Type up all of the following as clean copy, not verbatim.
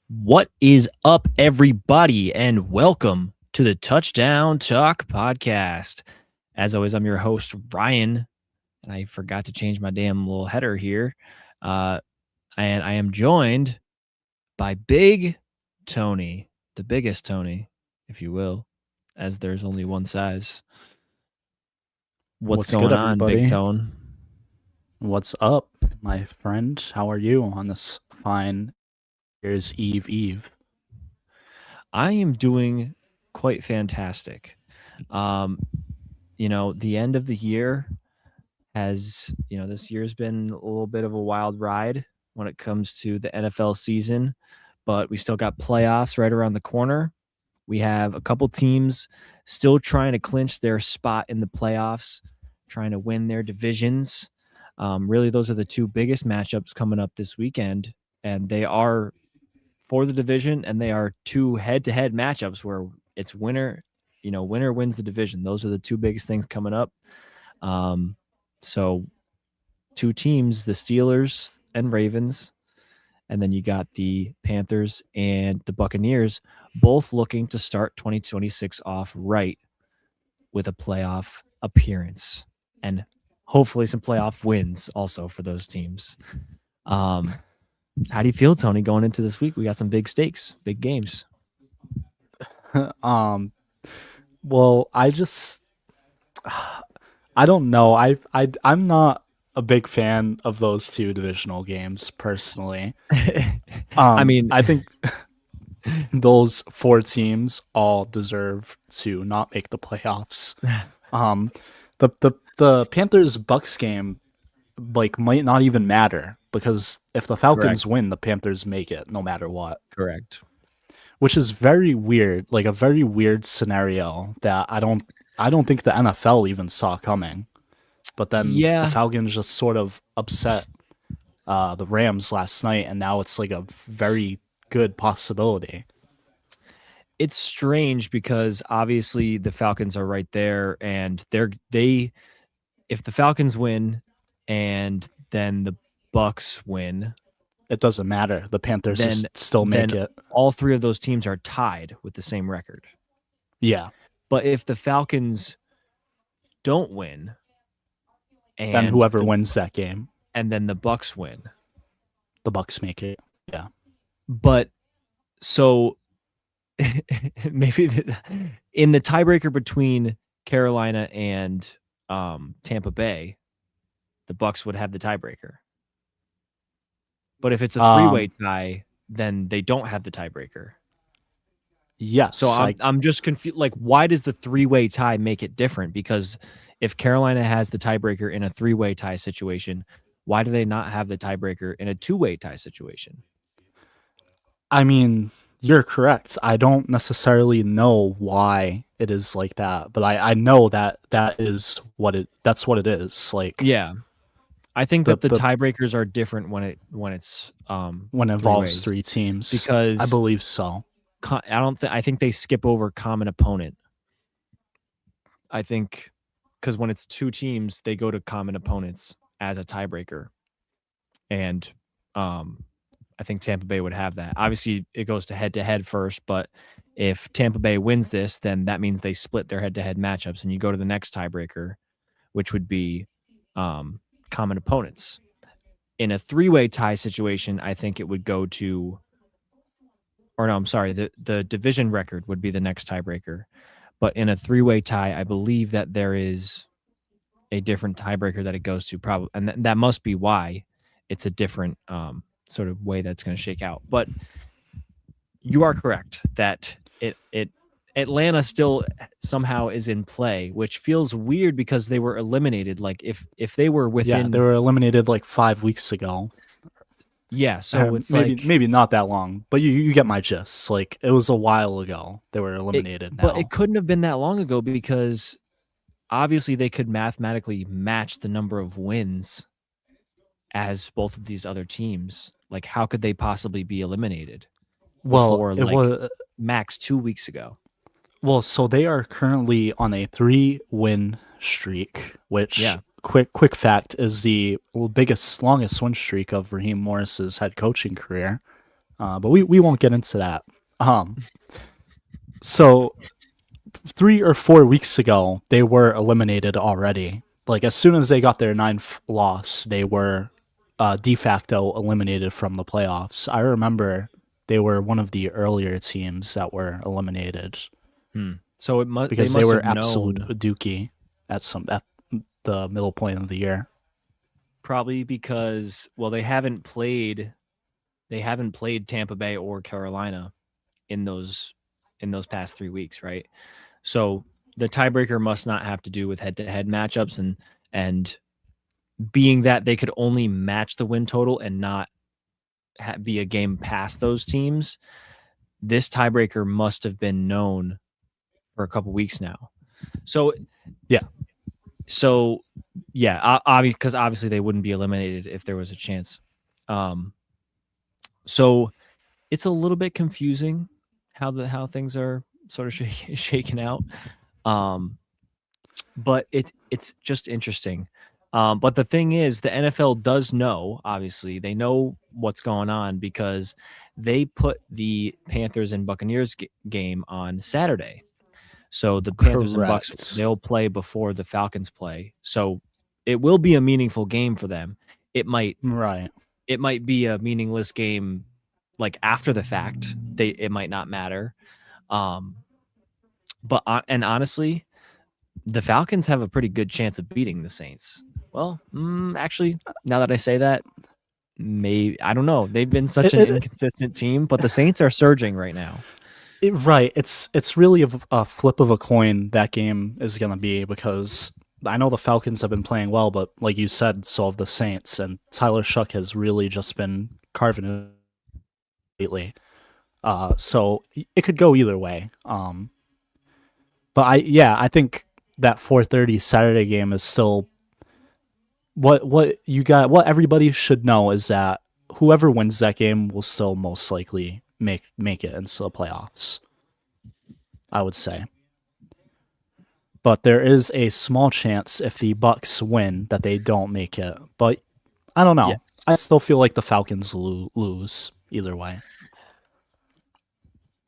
What is up, everybody, and welcome to the Touchdown Talk podcast. As always, I'm your host, Ryan, and I forgot to change my damn little header here. Uh, and I am joined by Big Tony, the biggest Tony, if you will, as there's only one size. What's What's good, going on, Big everybody? Tone? What's up, my friend? How are you on this fine Year's Eve? I am doing quite fantastic. The end of the year this year's been a little bit of a wild ride when it comes to the NFL season, but we still got playoffs right around the corner. We have a couple teams still trying to clinch their spot in the playoffs, trying to win their divisions. Really, those are the two biggest matchups coming up this weekend, and they are for the division, and they are two head-to-head matchups where it's winner wins the division. Those are the two biggest things coming up. So two teams, the Steelers and Ravens, and then you got the Panthers and the Buccaneers, both looking to start 2026 off right with a playoff appearance and hopefully some playoff wins also for those teams. How do you feel, Tony, going into this week? We got some big stakes, big games. um, well, I don't know. I'm not a big fan of those two divisional games personally. I mean, I think those four teams all deserve to not make the playoffs. Um, the Panthers Bucks game might not even matter because if the correct, Falcons win, the Panthers make it no matter what. correct. Which is very weird, like a very weird scenario that I don't think the NFL even saw coming. But then the Yeah, Falcons just sort of upset the Rams last night, and now it's like a very good possibility. it's strange because obviously the Falcons are right there, and they if the Falcons win and then the Bucks win, It doesn't matter. The Panthers then just still then make it. all three of those teams are tied with the same record. Yeah. But if the Falcons don't win Then and whoever wins that game, then the Bucks win, the Bucks make it. Yeah. but so maybe in the tiebreaker between Carolina and Tampa Bay, the Bucks would have the tiebreaker. But if it's a three-way tie, then they don't have the tiebreaker. Yes. So I'm just confused. Like, why does the three-way tie make it different? Because if Carolina has the tiebreaker in a three-way tie situation, why do they not have the tiebreaker in a two-way tie situation? I mean, you're correct. I don't necessarily know why it is like that, but I know that that's what it is. Like Yeah, I think the that the the tiebreakers are different when it's when it three involves ways three teams. I because believe so. I think they skip over common opponent. I think because when it's two teams, they go to common opponents as a tiebreaker, and um, I think Tampa Bay would have that. Obviously, it goes to head first, but if Tampa Bay wins this, then that means they split their head to head matchups, and you go to the next tiebreaker, which would be common opponents. In a three-way tie situation, I think it would go to, or no, I'm sorry, the division record would be the next tiebreaker. But in a three-way tie, I believe that there is a different tiebreaker that it goes to, probably, and that must be why it's a different sort of way that's going to shake out. But you are correct that it Atlanta still somehow is in play, which feels weird because they were eliminated. Like if they were Yeah, they within, were eliminated like 5 weeks ago. yeah. So it's like Maybe not that long, but you get my gist. Like it was a while ago they were eliminated. but it Now, couldn't have been that long ago because obviously they could mathematically match the number of wins as both of these other teams. Like, how could they possibly be eliminated well, before it like was max 2 weeks ago? well. So they are currently on a 3-win streak, which Yeah. quick fact is the biggest longest win streak of Raheem Morris's head coaching career. But we won't get into that. Um, so 3 or 4 weeks ago, they were eliminated already. Like as soon as they got their ninth loss, they were de facto eliminated from the playoffs. I remember they were one of the earlier teams that were eliminated Hmm. So they because they must were have absolute known, dookie at the middle point of the year. probably because, well, they haven't played Tampa Bay or Carolina in those past 3 weeks, right? So the tiebreaker must not have to do with head-to-head matchups, and being that they could only match the win total and not be a game past those teams. This tiebreaker must have been known for a couple weeks now. So Yeah, so yeah, because obviously they wouldn't be eliminated if there was a chance. Um, so it's a little bit confusing how things are sort of shaken out. Um, but it's just interesting. But the thing is, the NFL does know. Obviously, they know what's going on because they put the Panthers and Buccaneers game on Saturday. So the Panthers and Bucks, correct. they'll play before the Falcons play. So it will be a meaningful game for them. It might Right. it might be a meaningless game like after the fact. It might not matter. Um, but and honestly, the Falcons have a pretty good chance of beating the Saints. Well, actually, now that I say that, maybe I don't know. They've been such It, an it, inconsistent team, but the Saints are surging right now. right. It's really a flip of a coin that game is gonna be because I know the Falcons have been playing well, but like you said, so have the Saints, and Tyler Shuck has really just been carving it lately. So it could go either way. But I think that 4:30 Saturday game is still what you got. What everybody should know is that whoever wins that game will still most likely make it into the playoffs. I would say. But there is a small chance if the Bucks win that they don't make it. But I don't know. I Yes. still feel like the Falcons lose either way.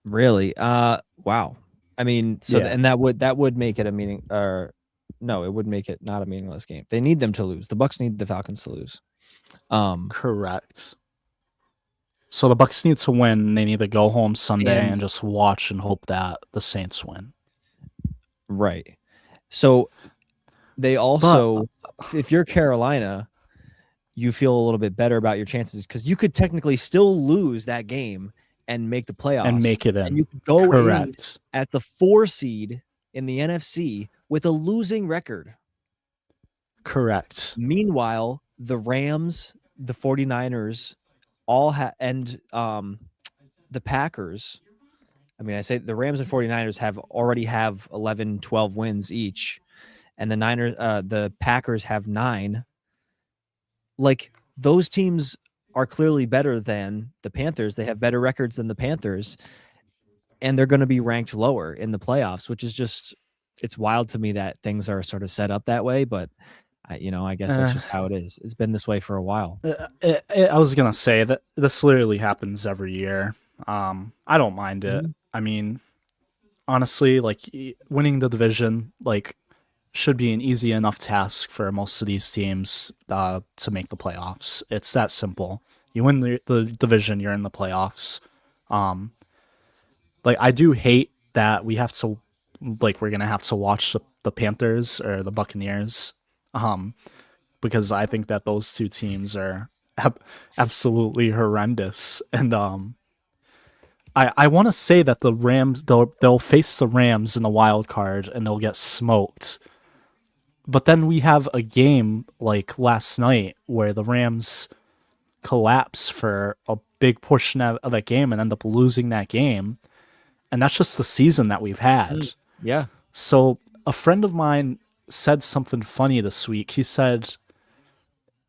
Really? Wow. I mean, Yeah, and that would make it a meaning, or no, it would make it not a meaningless game. They need them to lose. The Bucks need the Falcons to lose. Um, correct. So the Bucks need to win. They need to go home Sunday and and just watch and hope that the Saints win. right. So they But also, if you're Carolina, you feel a little bit better about your chances because you could technically still lose that game and make the and playoffs, make it and in. you could go in Correct. as the 4 seed in the NFC with a losing record. Correct. Meanwhile, the Rams, the 49ers, and the Packers. I mean, I say the Rams and 49ers already have 11, 12 wins each, and the Packers have 9. Like, those teams are clearly better than the Panthers. They have better records than the Panthers, and they're going to be ranked lower in the playoffs, which is just, it's wild to me that things are sort of set up that way. But I guess that's Uh, just how it is. It's been this way for a while. I was gonna say that this literally happens every year. I don't mind it. Mhm. I mean, honestly, like winning the division, like should be an easy enough task for most of these teams to make the playoffs. It's that simple. You win the division, you're in the playoffs. Um, like I do hate that we're gonna have to watch the Panthers or the Buccaneers, because I think that those two teams are absolutely horrendous, and I want to say that the Rams they'll face the Rams in the wild card and they'll get smoked. But then we have a game like last night where the Rams collapse for a big portion of that game and end up losing that game. And that's just the season that we've Mm, had. yeah. So a friend of mine said something funny this week. He said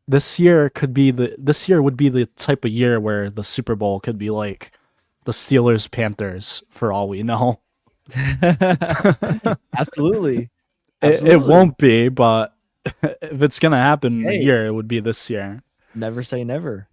this year would be the type of year where the Super Bowl could be like the Steelers Panthers for all we know. Absolutely. It Absolutely. won't be, but if it's gonna happen in a Hey, year, it would be this year. never say never.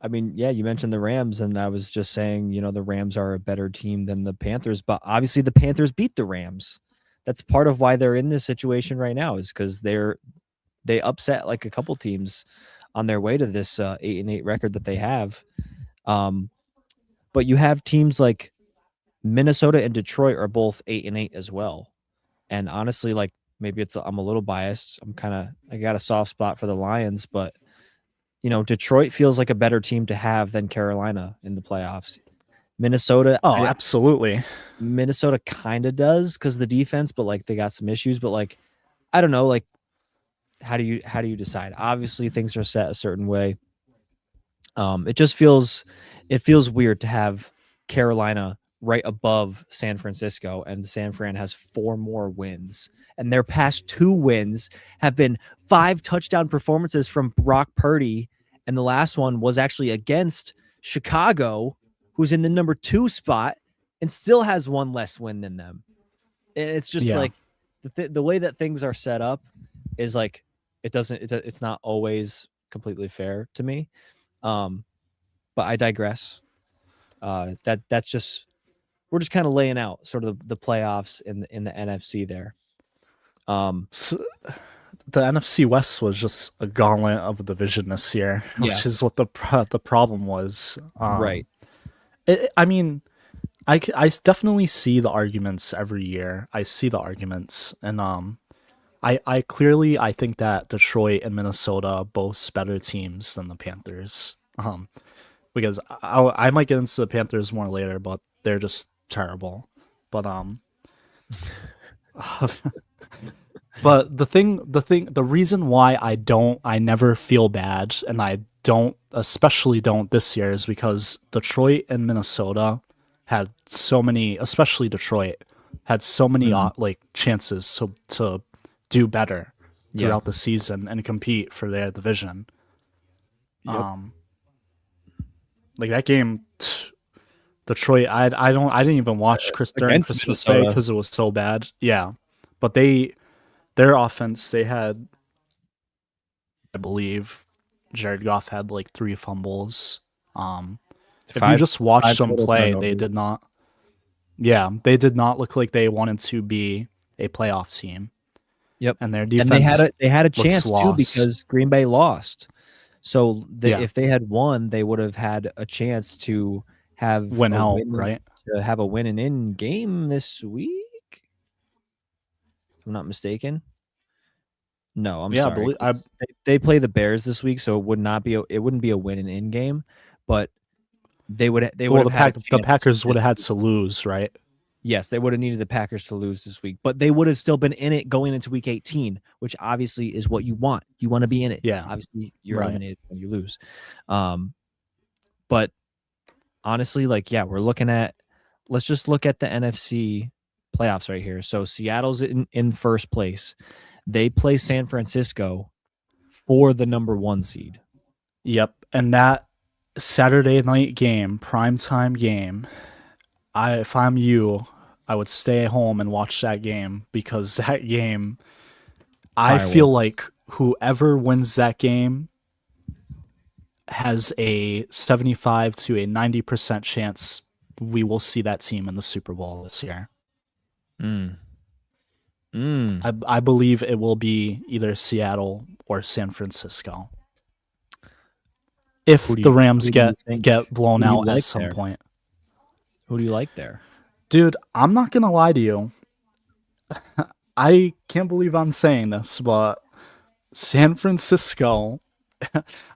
I mean, yeah, you mentioned the Rams, and I was just saying, the Rams are a better team than the Panthers, but obviously the Panthers beat the Rams. That's part of why they're in this situation right now, is because they upset like a couple teams on their way to this 8-8 record that they have. Um, but you have teams like Minnesota and Detroit are both 8-8 as well. And honestly, like maybe I'm a little biased. I got a soft spot for the Lions, but Detroit feels like a better team to have than Carolina in the playoffs. Minnesota, Oh, absolutely. Minnesota kind of does because the defense, but like they got some issues. But like, I don't know, like how do you decide? Obviously, things are set a certain way. It feels weird to have Carolina right above San Francisco, and San Fran has 4 more wins, and their past 2 wins have been 5 touchdown performances from Brock Purdy, and the last one was actually against Chicago, who's in the number 2 spot and still has 1 less win than them. And it's just Yeah. like the way that things are set up is like it's not always completely fair to me. But I digress. That's just we're just kind of laying out sort of the playoffs in the NFC there. So, the NFC West was just a gauntlet of a division this year, which is Yes, what the problem was. right. I mean, I definitely see the arguments every year. I see the arguments, and I clearly I think that Detroit and Minnesota boast better teams than the Panthers. Because I might get into the Panthers more later, but they're just terrible. But but the reason why I never feel bad, and I don't, especially don't this year, is because Detroit and Minnesota had so many, especially Detroit, had so many Mm, like chances to do better yeah. throughout the season and compete for their division. Yep. Like that game, Detroit. I didn't even watch during Against Christmas Day Minnesota. because it was so bad. Yeah, but their offense, they had, I believe, Jared Goff had like 3 fumbles. If you Five just watched them total play, they turnovers. did not. Yeah, they did not look like they wanted to be a playoff team, Yep. and their And defense they had a looks chance too lost. because Green Bay lost. So Yeah, if they had won, they would have had a chance to have went a out win right. and in game this week, if I'm not mistaken. No, I'm Yeah, I sorry. believe I 'Cause they play the Bears this week, so it wouldn't be a win and in game, but they would well have had a the chance Packers would this have had week. to lose, right? Yes, they would have needed the Packers to lose this week, but they would have still been in it going into week 18, which obviously is what you want. You want to be in it. Yeah, Obviously, you're right. eliminated when you lose. Um, but honestly, like, yeah, let's just look at the NFC playoffs right here. So Seattle's in first place. They play San Francisco for the number 1 seed. Yep, and that Saturday night game, primetime game, if I'm you, I would stay at home and watch that game because that game, I feel Firework. like whoever wins that game has a 75 to a 90% chance we will see that team in the Super Bowl this year. Mm. Mm. I believe it will be either Seattle or San Francisco. If the Rams Who do you think get blown who do you out at like some there? point. Who do you like there? Dude, I'm not going to lie to you. I can't believe I'm saying this, but San Francisco.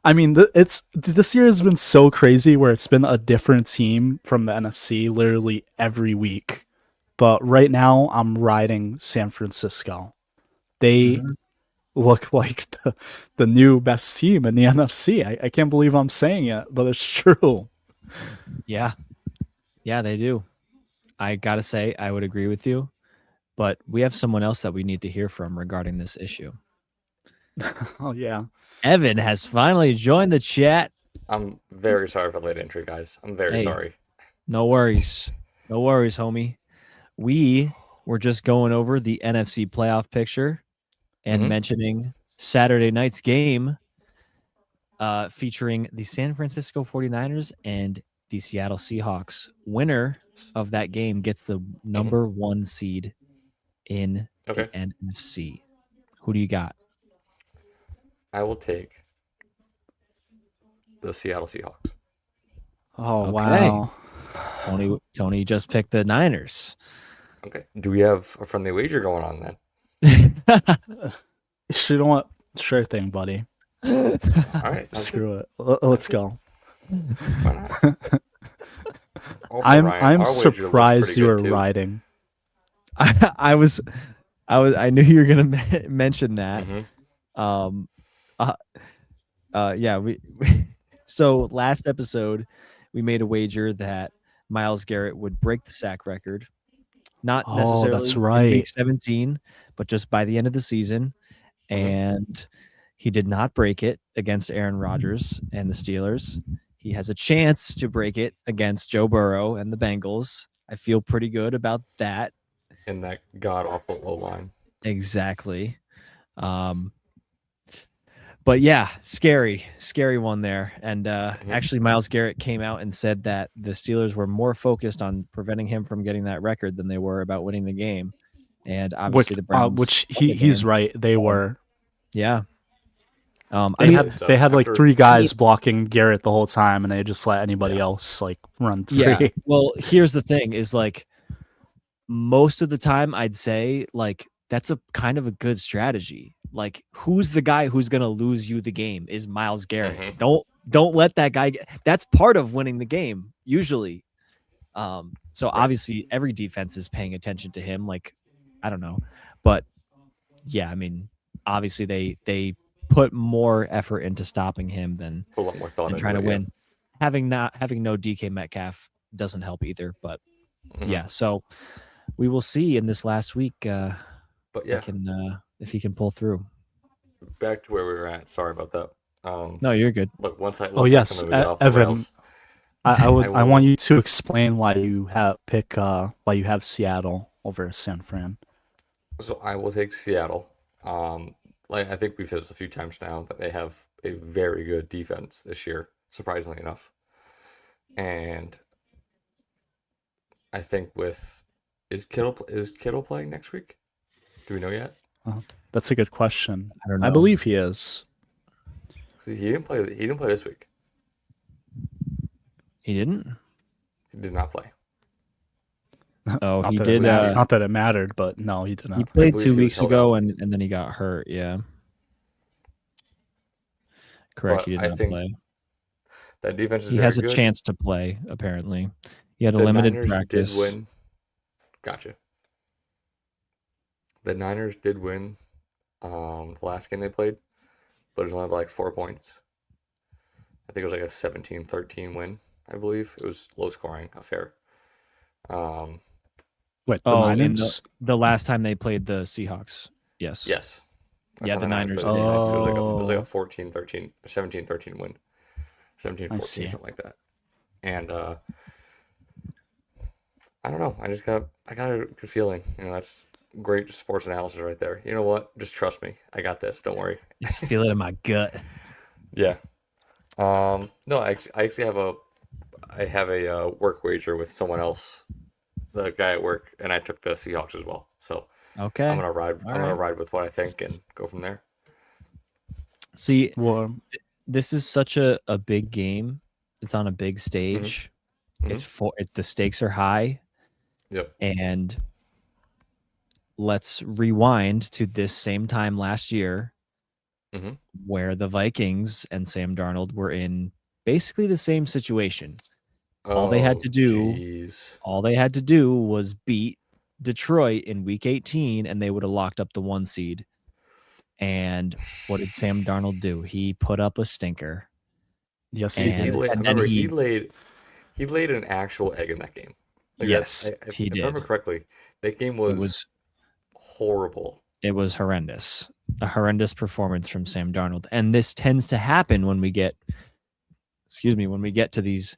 I mean, this year has been so crazy where it's been a different team from the NFC literally every week. But right now, I'm riding San Francisco. They Mhm. look like the new best team in the NFC. I can't believe I'm saying it, but it's true. Yeah. Yeah, they do. I gotta say, I would agree with you, but we have someone else that we need to hear from regarding this issue. Oh yeah. Evan has finally joined the chat. I'm very sorry for the late entry, guys. I'm very Hey, sorry. no worries. No worries, homie. We were just going over the NFC playoff picture and Mhm. mentioning Saturday night's game. featuring the San Francisco 49ers and the Seattle Seahawks. Winner of that game gets the number 1 seed in Okay. the NFC. Who do you got? I will take the Seattle Seahawks. Oh Okay. wow. Tony just picked the Niners. Okay. Do we have a friendly wager going on then? You know what? Sure thing, buddy. All right. Screw it. Let's go. Why not? Also, I'm Ryan, our wager looks surprised pretty you good, were too. riding. I knew you were gonna mention that. Mhm. Yeah. So last episode, we made a wager that Myles Garrett would break the sack record, not Oh, necessarily that's in right. week 17, but just by the end of the season. And he did not break it against Aaron Rodgers and the Steelers. He has a chance to break it against Joe Burrow and the Bengals. I feel pretty good about that. In that god awful O line. Exactly. But yeah, scary one there. And actually, Myles Garrett came out and said that the Steelers were more focused on preventing him from getting that record than they were about winning the game. And obviously, the Browns. Which won the he's game. right. They were. Yeah. They I mean, had like after- 3 guys blocking Garrett the whole time, and they just let anybody else like run free. yeah. Well, here's the thing: is like most of the time, I'd say like that's a kind of a good strategy. Like, who's the guy who's gonna lose you the game? Is Myles Garrett. Don't let that guy get. That's part of winning the game usually. So obviously, every defense is paying attention to him. Like, I don't know, but yeah, I mean, obviously they put more effort into stopping him than Put a lot more thought into trying to it, win. Having no DK Metcalf doesn't help either. But yeah, so we will see in this last week. But yeah, if he can pull through. back to where we were at. Sorry about that. No, you're good. Look, once I yes, kind of get off the Evan. rails, I want you to explain why you have Seattle over San Fran. So I will take Seattle. Like I think we've said this a few times now that they have a very good defense this year, surprisingly enough. And I think is Kittle playing next week? Do we know yet? That's a good question. I don't know. I believe he is. He didn't play. He didn't play this week. He didn't. He did not play. Oh, Not he that did. Not that it mattered, but no, he did not. He played believe 2 he was weeks held ago, out. and then he got hurt. Yeah. Correct. But He did I not think play. that defense is He very has a good. chance to play. Apparently, he had a The limited Niners practice. did win. Gotcha. The Niners did win the last game they played, but it was only by like 4 points. I think it was like a 17-13 win, I believe. It was low scoring affair. Wait, the Oh, in Niners? the last time they played the Seahawks. Yes. Yes. That's Yeah, how the Niners played did. Seahawks. It was Oh. like a 14-13, 17-13 win. 17-14, see. something like that. And I don't know. I got a good feeling. You know, that's great sports analysis right there. You know what? Just trust me. I got this. Don't worry. Just feel it in my gut. Yeah. No, I actually have a work wager with someone else, the guy at work, and I took the Seahawks as well. So Okay. I'm gonna ride. All I'm gonna right. ride with what I think and go from there. See, Well, this is such a big game. It's on a big stage. The stakes are high. Yep. And let's rewind to this same time last year, where the Vikings and Sam Darnold were in basically the same situation. All they had to do was beat Detroit in week 18, and they would have locked up the 1 seed. And what did Sam Darnold do? He put up a stinker. yes, He he did. laid. He laid an actual egg in that game. Like Yes, he if I remember did. correctly, that game was horrible. It was horrendous. A horrendous performance from Sam Darnold. And this tends to happen when we get to these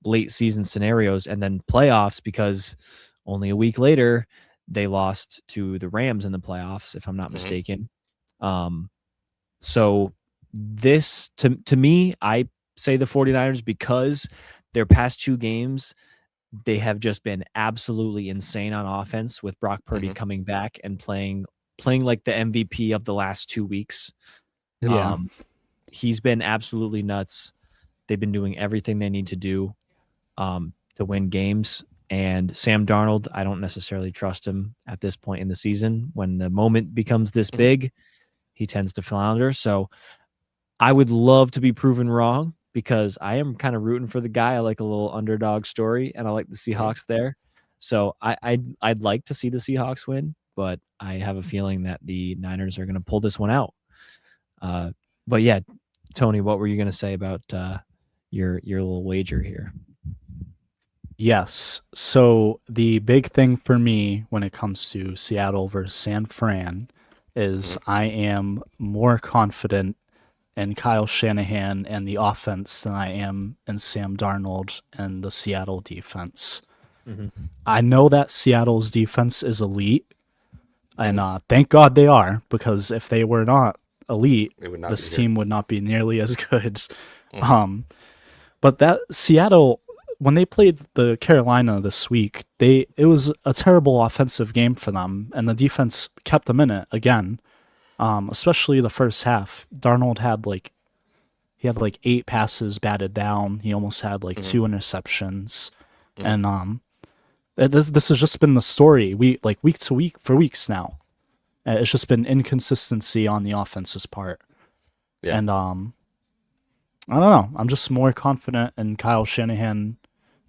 late season scenarios and then playoffs, because only a week later they lost to the Rams in the playoffs, if I'm not mistaken. So this to me, I say the 49ers because their past 2 games, they have just been absolutely insane on offense with Brock Purdy Hmm. coming back and playing like the MVP of the last 2 weeks. Yeah. Um, he's been absolutely nuts. They've been doing everything they need to do to win games. And Sam Darnold, I don't necessarily trust him at this point in the season. When the moment becomes this Hmm. big, he tends to flounder. So I would love to be proven wrong because I am kind of rooting for the guy. I like a little underdog story, and I like the Hmm. Seahawks there. So I'd like to see the Seahawks win, but I have a feeling that the Niners are going to pull this one out. Uh, but yeah, Tony, what were you going to say about your little wager here? Yes. So the big thing for me when it comes to Seattle versus San Fran is Hmm. I am more confident in Kyle Shanahan and the offense than I am in Sam Darnold and the Seattle defense. Mm-hmm. I know that Seattle's defense is elite, and Hmm. thank God they are, because if they were not elite, It would not be this here. team would not be nearly as good. Hmm. Um, but that Seattle, when they played the Carolina this week, it was a terrible offensive game for them, and the defense kept them in it again. Especially the first half. Darnold had like 8 passes batted down. He almost had like Hmm. 2 interceptions, Hmm. and this has just been the story week to week for weeks now. It's just been inconsistency on the offense's part, Yeah. and I don't know. I'm just more confident in Kyle Shanahan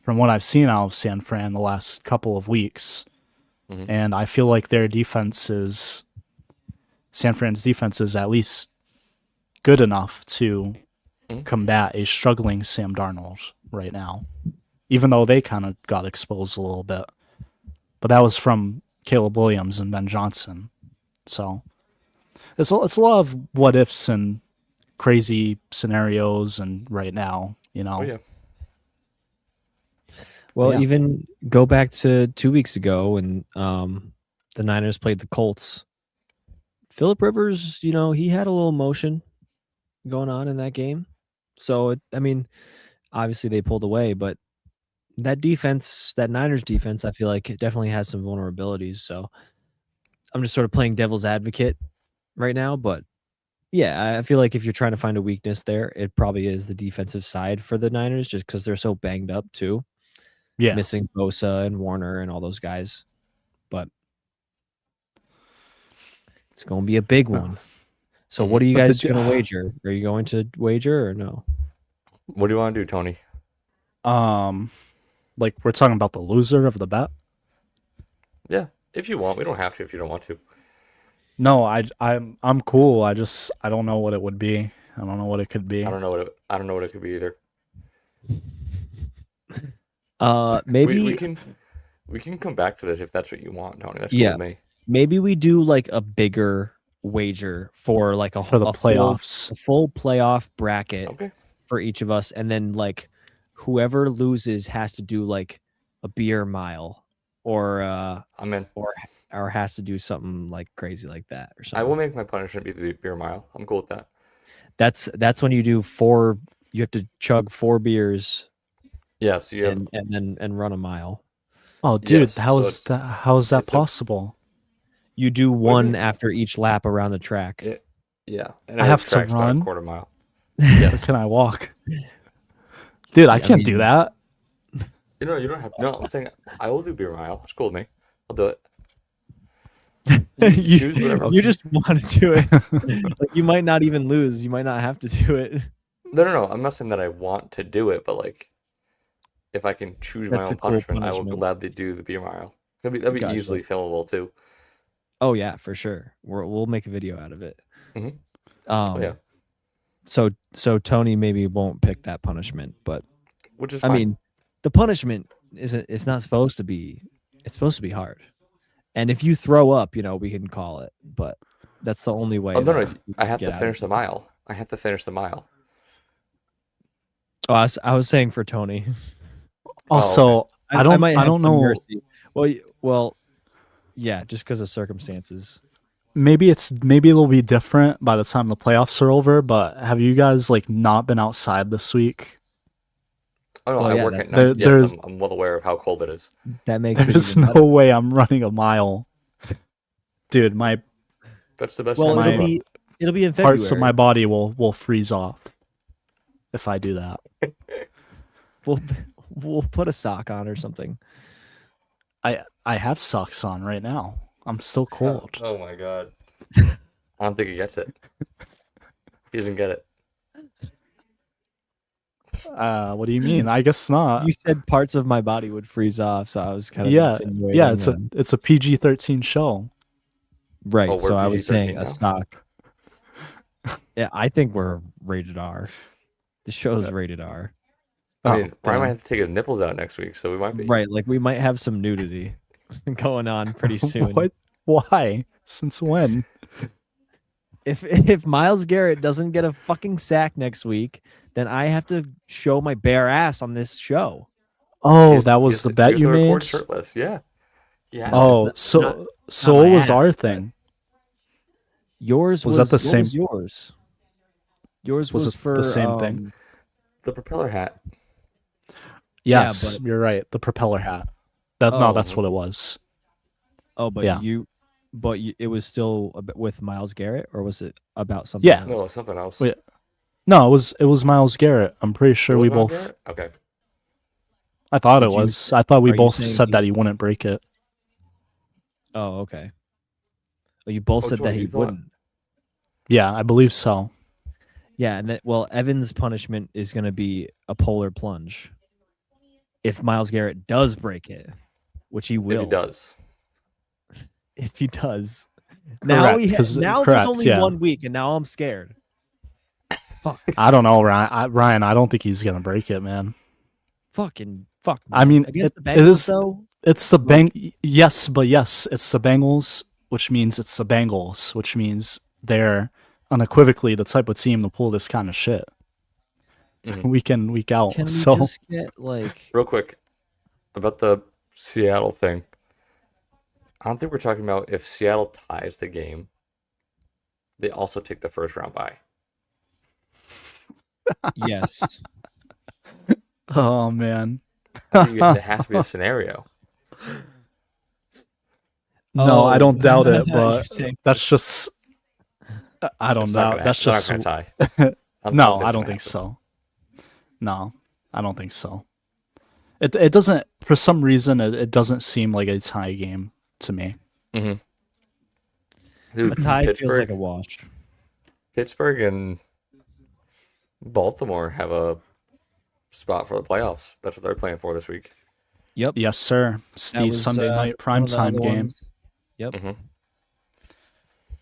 from what I've seen out of San Fran the last couple of weeks, Hmm. and I feel like San Fran's defense is at least good enough to Hmm. combat a struggling Sam Darnold right now, even though they kind of got exposed a little bit. But that was from Caleb Williams and Ben Johnson. So it's a lot of what ifs and crazy scenarios, and right now, Oh yeah. But Well, yeah, even go back to 2 weeks ago when the Niners played the Colts. Philip Rivers, he had a little motion going on in that game. So, I mean, obviously they pulled away, but that defense, that Niners defense, I feel like it definitely has some vulnerabilities. So I'm just sort of playing devil's advocate right now. But yeah, I feel like if you're trying to find a weakness there, it probably is the defensive side for the Niners just because they're so banged up too, yeah. missing Bosa and Warner and all those guys. But it's going to be a big Uh, one. So Hmm. what are you but guys going to wager? Are you going to wager or no? What do you want to do, Tony? um, like we're talking about the loser of the bet. Yeah, if you want. We don't have to if you don't want to. No, I'm cool. I don't know what it would be. I don't know what it could I be. don't know what I don't know what it could be either. We we Maybe can we can come back to this if that's what you want, Tony. That's cool yeah, with me. maybe we do like a bigger wager for like For the playoffs. a full playoff bracket Okay. for each of us, and then like whoever loses has to do like a beer mile or I'm in. or or has to do something like crazy like that or I will something. make my punishment be the beer mile. I'm cool with that. That's when you do four. You have to chug 4 beers Yeah, so you have and run a mile. Oh, dude, yes, so it's how is that it's a possible? You do what is one it? after each lap around the track. Yeah, and I every have to track's about a run, quarter mile. or Yes. can I walk? Dude, I Yeah, I can't do mean, that. You don't have. No, I'm saying I will do beer mile. It's cool with me. I'll do it. You can you choose whatever. you just want to do it. Like you might not even lose. You might not have to do it. No. I'm not saying that I want to do it, but like, if I can choose my That's a own cool punishment, I will punishment. gladly do the beer mile. That'd be Gotcha. easily filmable too. Oh yeah, for sure. We'll make a video out of it. Hmm. Oh yeah, Um. So Tony maybe won't pick that punishment, but which is I fine. mean, the punishment isn't. It's not supposed to be. It's supposed to be hard. And if you throw up, we can call it. But that's the only Oh way no, that no, we I can have get to out of finish the it. mile. I have to finish the mile. Oh, I was saying for Tony. Oh, okay. Also, I might I have don't some know. mercy. Well, yeah, just because of circumstances. maybe it'll be different by the time the playoffs are over. But have you guys like not been outside this week? Oh no, Well, I yeah, work that at night. Yes, There's I'm well aware of how cold it is. that makes it there's even no better. way I'm running a mile, dude. My That's the best Well, time my to run. it'll be in parts of my February. body will freeze off if I do that. We'll we'll put a sock on or something. I have socks on right now. I'm still cold. Oh my god. I don't think he gets it. He doesn't get it. What do you mean? I guess not. You said parts of my body would freeze off, so I was kind of Yeah, insinuating. yeah. It's a PG-13 show. Right. Oh, So we're I was saying PG-13 a now? sock. Yeah, I think we're rated R. The show's rated R. I mean, Oh, Ryan might damn. have to take his nipples out next week, so we might be. Right. Like we might have some nudity going on pretty soon. What? Why? Since when? If Miles Garrett doesn't get a fucking sack next week, then I have to show my bare ass on this show. Oh, that was the bet you made. Shirtless, yeah. Yeah. Oh, Not- so not so my what was ass, our but- thing? Yours Was that the what same- was yours? Yours Was was it for the same thing? The propeller hat. Yeah, Yes, but- you're right. The propeller hat. No, Oh. that's what it was. Oh, but Yeah. it was still with Miles Garrett, or was it about something Yeah. else? No, something else. Wait, No, it was Miles Garrett. I'm pretty sure It we was Miles both. Garrett? Okay. I thought Did it you- was. I thought we are you both saying said that he- he wouldn't break it. Oh, okay. Well, you both Which said one that you he thought? wouldn't. Yeah, I believe so. Yeah, and Evan's punishment is going to be a polar plunge. If Miles Garrett does break it, which he will. If he does. If he does. Now Correct, 'cause- now correct, there's only yeah. 1 week, and now I'm scared. Fuck. I don't know, Ryan. I don't think he's gonna break it, man. Fuck. Man. I mean, against it the Bengals, is- though. It's the Yes, but yes, it's the Bengals, which means it's the Bengals, which means they're unequivocally the type of team to pull this kind of shit Mhm. week in, week out. Can we So just get like? Real quick about the Seattle thing. I don't think we're talking about if Seattle ties the game, they also take the first round bye. Yes. oh man. I think there has to be a scenario. No, I Oh. don't doubt it, You're but saying- that's just I don't It's not know. gonna That's hap- just it's not gonna tie. No, it's I don't gonna think happen. so. No, I don't think so. It doesn't for some reason it doesn't seem like a tie game to me. Dude, A tie feels Pittsburgh, like a wash. Pittsburgh and Baltimore have a spot for the playoffs. That's what they're playing for this week. Yep. Yes, sir. It's That the was, Sunday night one of the primetime other game. ones. Yep. Mhm.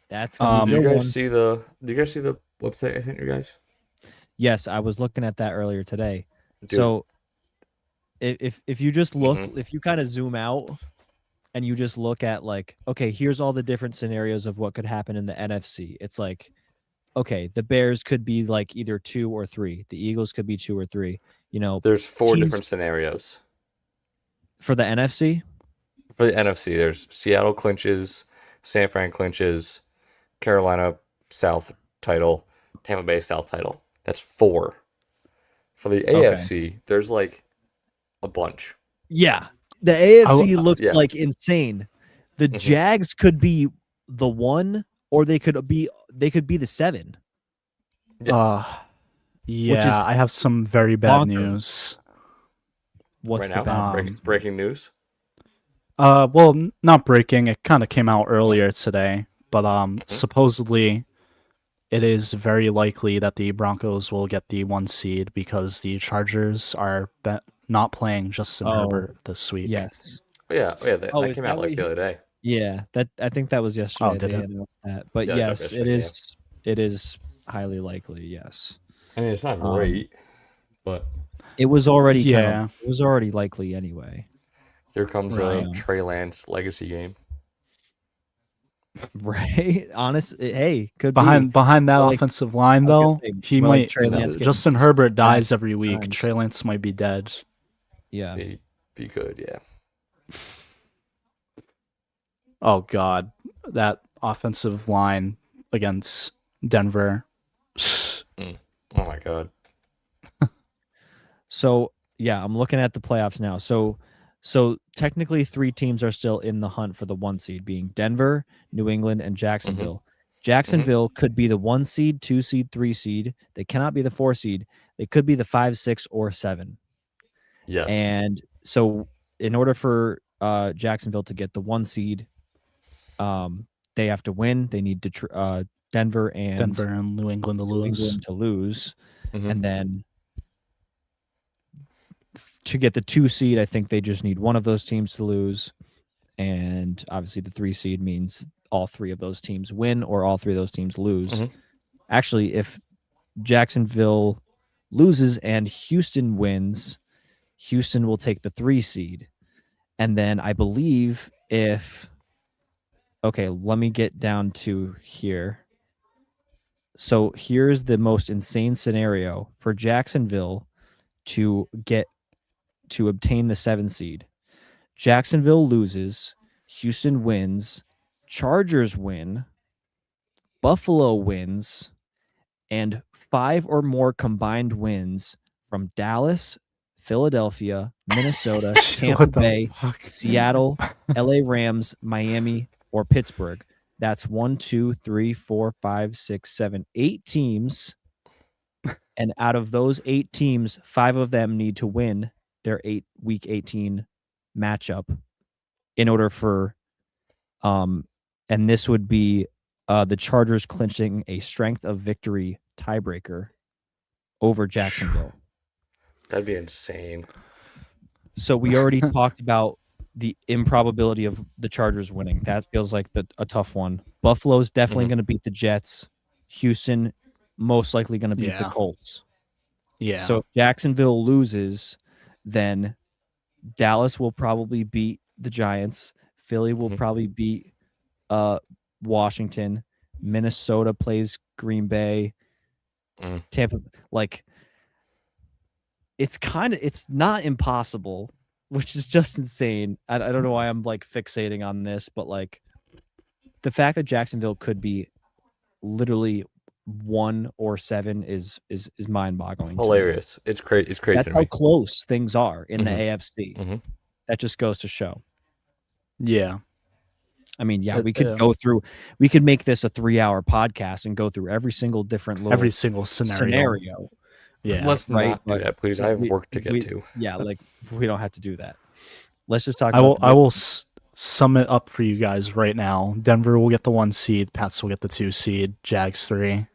That's gonna be Did a you good guys one. see the? Did you guys see the website I sent you guys? Yes, I was looking at that earlier today. Dude, So if you just look, Mhm. if you kind of zoom out and you just look at like, okay, here's all the different scenarios of what could happen in the NFC. It's like, okay, the Bears could be like either 2 or 3. The Eagles could be 2 or 3. You know, there's four teams- different scenarios for the NFC. for the NFC. There's Seattle clinches, San Fran clinches, Carolina South title, Tampa Bay South title. That's 4. For the AFC, there's like a bunch. Yeah, the AFC looks yeah. like insane. The Mhm. Jags could be the 1, or they could be the 7. Yeah, I have some very bad bonkers. news. What's right the now, bad? breaking news. Well, not breaking. It kind of came out earlier today, but supposedly it is very likely that the Broncos will get the 1 seed because the Chargers are not playing Justin Oh, Herbert this week. Yes. That is came that out what like the other day. Yeah, I think that was yesterday. did They it? announced that, but Yeah, it's up yes, yesterday, it is highly likely. Yes, I mean, it's not Um, great, but it was already Yeah. it was already likely anyway. here comes Right. a Trey Lance legacy game. Right? Honest, hey, could Behind that Like- offensive line, I was gonna though, say, he we're like might. Trey Lance getting Justin some Herbert bad dies every week. times. Trey Lance might be dead. be. Yeah, Be good, yeah. Oh God, that offensive line against Denver. Oh my god. So yeah, I'm looking at the playoffs now. So technically 3 teams are still in the hunt for the 1 seed, being Denver, New England, and Jacksonville. Jacksonville could be the 1 seed, 2 seed, 3 seed. They cannot be the 4 seed. They could be the 5, 6, or 7. Yes. And so in order for Jacksonville to get the 1 seed, they have to win. They need to Denver and New England to New lose. England to lose. Mhm. And then to get the 2 seed, I think they just need one of those teams to lose. And obviously the 3 seed means all 3 of those teams win or all 3 of those teams lose. Mhm. Actually, if Jacksonville loses and Houston wins, Houston will take the 3 seed. And then I believe okay, let me get down to here. So here's the most insane scenario for Jacksonville to obtain the 7 seed. Jacksonville loses, Houston wins, Chargers win, Buffalo wins, and 5 or more combined wins from Dallas, Philadelphia, Minnesota, Tampa What the Bay, fuck? Seattle, LA Rams, Miami, or Pittsburgh. That's 1, 2, 3, 4, 5, 6, 7, 8 teams. And out of those 8 teams, 5 of them need to win their week 18 matchup in order for and this would be the Chargers clinching a strength of victory tiebreaker over Jacksonville. That'd be insane. So we already talked about the improbability of the Chargers winning. That feels like a tough one. Buffalo's definitely going to beat the Jets. Houston most likely going to beat the Colts. Yeah. So if Jacksonville loses, then Dallas will probably beat the Giants. Philly will probably beat Washington. Minnesota plays Green Bay. Tampa, like it's not impossible, which is just insane. I don't know why I'm like fixating on this, but like the fact that Jacksonville could be literally 1 or 7 is mind-boggling. Hilarious. It's crazy. It's crazy. That's how close things are in the AFC. Mhm. That just goes to show. Yeah. I mean, yeah, we could make this a 3-hour podcast and go through every single different little scenario. Yeah. Let's not do But that, please. I have work to get to. Yeah, like we don't have to do that. Let's just talk I will sum it up for you guys right now. Denver will get the 1 seed, Pats will get the 2 seed, Jags 3,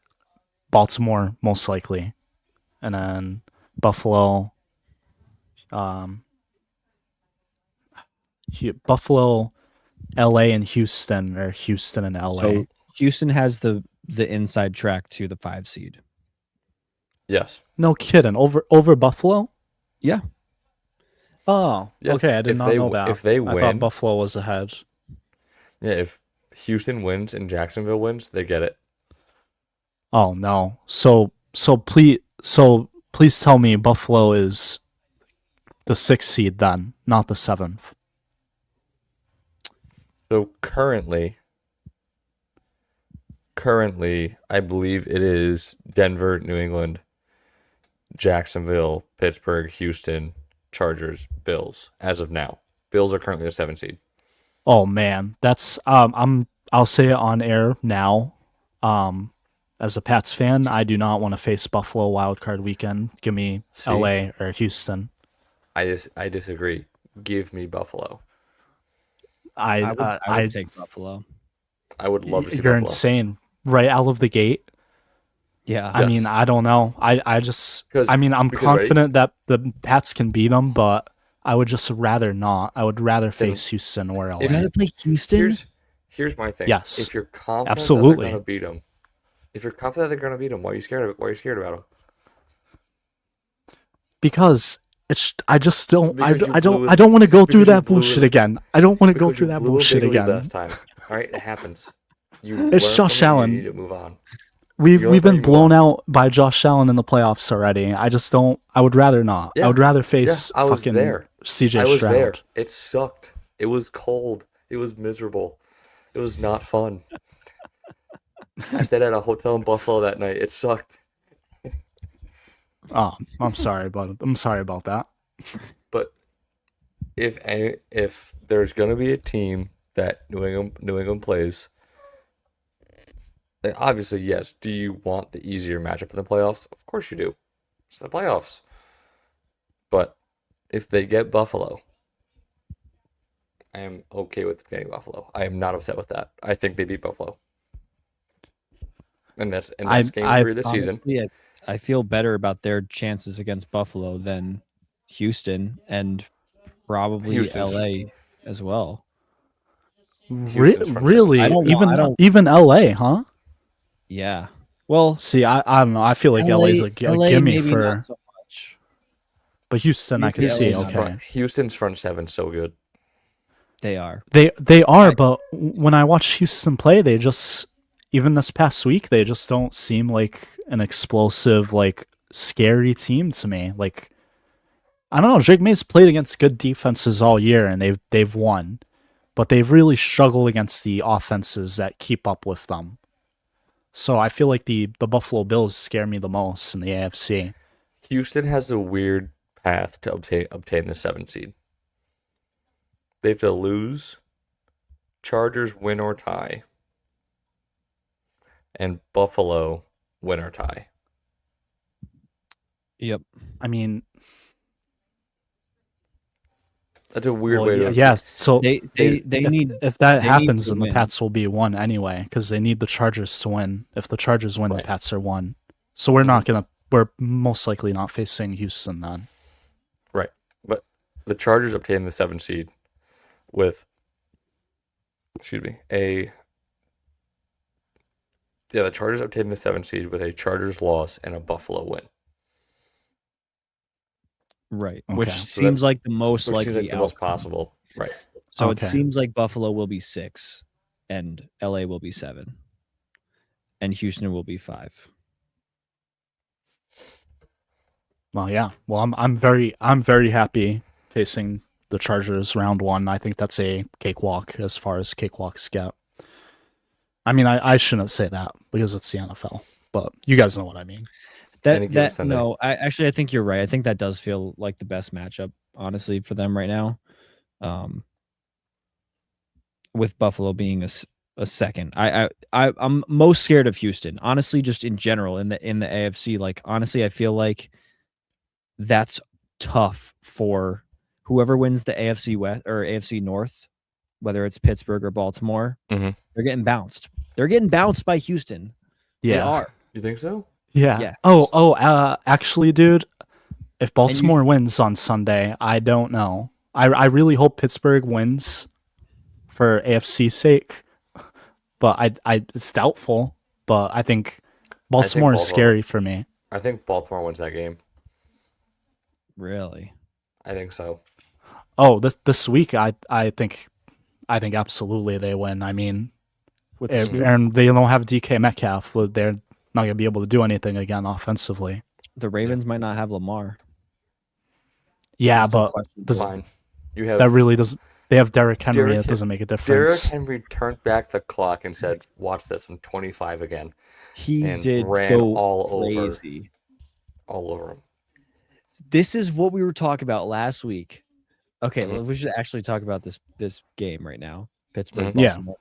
Baltimore most likely, and then Buffalo, Buffalo, LA, and Houston, or Houston and LA. So Houston has the inside track to the 5 seed. Yes. No kidding. Over Buffalo? Yeah. Oh, Yeah, okay. I did not know that. If they I win, thought Buffalo was ahead. Yeah, if Houston wins and Jacksonville wins, they get it. Oh no. So please tell me Buffalo is the 6th seed then, not the 7th. So currently, I believe it is Denver, New England, Jacksonville, Pittsburgh, Houston, Chargers, Bills. As of now, Bills are currently the 7th seed. Oh man, that's I'll say it on air now. As a Pats fan, I do not want to face Buffalo wildcard weekend. Give me LA or Houston. I disagree. Give me Buffalo. I would take Buffalo. I would love to see You're Buffalo. insane. Right out of the gate. Yeah. I mean, I don't know. I'm confident that the Pats can beat them, but I would just rather not. I would rather face Houston or LA. You'd rather play Houston? Here's my thing. Yes. If you're confident Absolutely. that they're going to beat them, why are you scared about them? Because I just don't. Because I don't want to go through that bullshit again. I don't want to go through that bullshit again. Last time. All right, it happens. It's Josh Allen. You need to move on. We've been blown out by Josh Allen in the playoffs already. I just don't. I would rather not. Yeah, I would rather face I was fucking there. CJ I was Stroud. there. It sucked. It was cold. It was miserable. It was not fun. I stayed at a hotel in Buffalo that night. It sucked. Oh, I'm sorry about that. But if there's gonna be a team that New England plays, then obviously yes. Do you want the easier matchup in the playoffs? Of course you do. It's the playoffs. But if they get Buffalo, I am okay with getting Buffalo. I am not upset with that. I think they beat Buffalo, and that's game I 3 of the season. Honestly, I feel better about their chances against Buffalo than Houston and probably Houston's LA as well. Houston's front seven Really, I seed. don't want. I don't. even LA, huh? Yeah. Well, See, I don't know. I feel like LA's a LA gimme maybe not for, so much. but Houston I could Maybe see. LA 's Okay, Houston's front seven so good. They are. they are, but when I watch Houston play, they just, even this past week, they just don't seem like an explosive, like scary team to me. Like, I don't know. Drake May's played against good defenses all year, and they've won, but they've really struggled against the offenses that keep up with them. So I feel like the Buffalo Bills scare me the most in the AFC. Houston has a weird path to obtain the 7th seed. They have to lose, Chargers win or tie, and Buffalo win or tie. Yep. I mean, That's a weird way to. yeah. So They need. if that they need happens, to then the win. Pats will be one anyway because they need the Chargers to win. If the Chargers win, Right. the Pats are one. So we're most likely not facing Houston then. Right. But the Chargers obtained the 7th seed with, the Chargers obtained the 7th seed with a Chargers loss and a Buffalo win. Right. Okay. Which So seems like the most Which likely seems like the most outcome. possible. Right. So Okay. it seems like Buffalo will be 6 and LA will be 7 and Houston will be 5. Well, yeah. Well, I'm very happy facing the Chargers round 1. I think that's a cakewalk as far as cakewalks get. I mean, I shouldn't say that because it's the NFL, but you guys know what I mean. Any given Sunday. No, I think you're right. I think that does feel like the best matchup, honestly, for them right now. With Buffalo being a second, I'm most scared of Houston, honestly, just in general in the AFC. Like, honestly, I feel like that's tough for whoever wins the AFC West or AFC North, whether it's Pittsburgh or Baltimore. Mhm. They're getting bounced. They're getting bounced by Houston. Yeah. They are. You think so? Yeah. Yes. Actually, dude, if Baltimore wins on Sunday, I don't know. I really hope Pittsburgh wins for AFC's sake, but I it's doubtful. But I think Baltimore is scary for me. I think Baltimore wins that game. Really? I think so. Oh, this week I think absolutely they win. I mean, and they don't have DK Metcalf. They're not going to be able to do anything again offensively. The Ravens might not have Lamar. Yeah, but Fine. You have that really doesn't. They have Derrick Henry. It doesn't make a difference. Derrick Henry turned back the clock and said, "Watch this! I'm 25 again." He and did ran go all crazy. over him. This is what we were talking about last week. Okay, Mhm. we should actually talk about this game right now. Pittsburgh, Mhm. Yeah. Baltimore.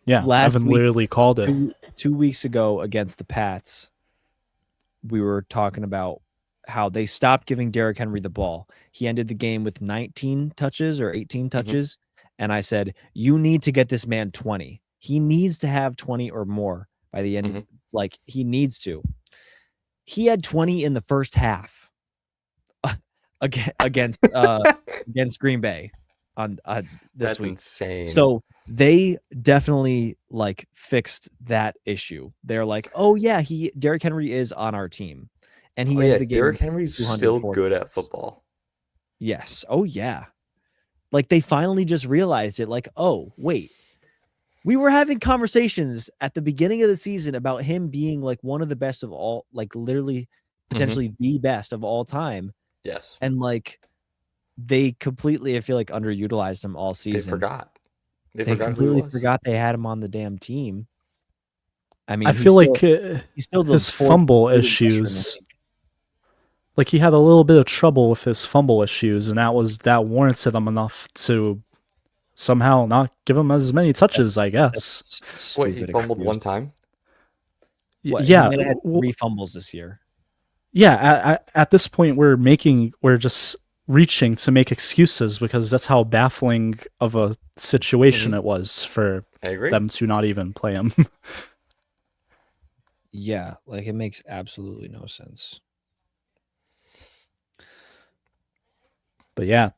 Yeah, Last Evan week- literally called it. 2 weeks ago against the Pats, we were talking about how they stopped giving Derrick Henry the ball. He ended the game with 19 touches or 18 touches. And I said, you need to get this man 20. He needs to have 20 or more by the end. Like, he needs to. He had 20 in the first half against Green Bay on this That's week. insane. So they definitely like fixed that issue. They're like, oh yeah, Derrick Henry is on our team, and he ended the game. Derrick Henry's still good at football. Yes. Oh yeah. Like they finally just realized it. Like, oh wait, we were having conversations at the beginning of the season about him being like one of the best of all, like literally potentially the best of all time. Yes. And like they completely, I feel like, underutilized him all season. They forgot. They completely forgot they had him on the damn team. I mean, I feel like he's still the his fourth fumble leading rusher in the issues, league. like he had a little bit of trouble with his fumble issues, and that warranted him enough to somehow not give him as many touches, I guess. That's Wait, he stupid fumbled excuse. one time? What, he Yeah, might have had 3 fumbles this year. yeah. At this point, we're just reaching to make excuses because that's how baffling of a situation it was for I agree. them to not even play him. Yeah, like, it makes absolutely no sense. But yeah,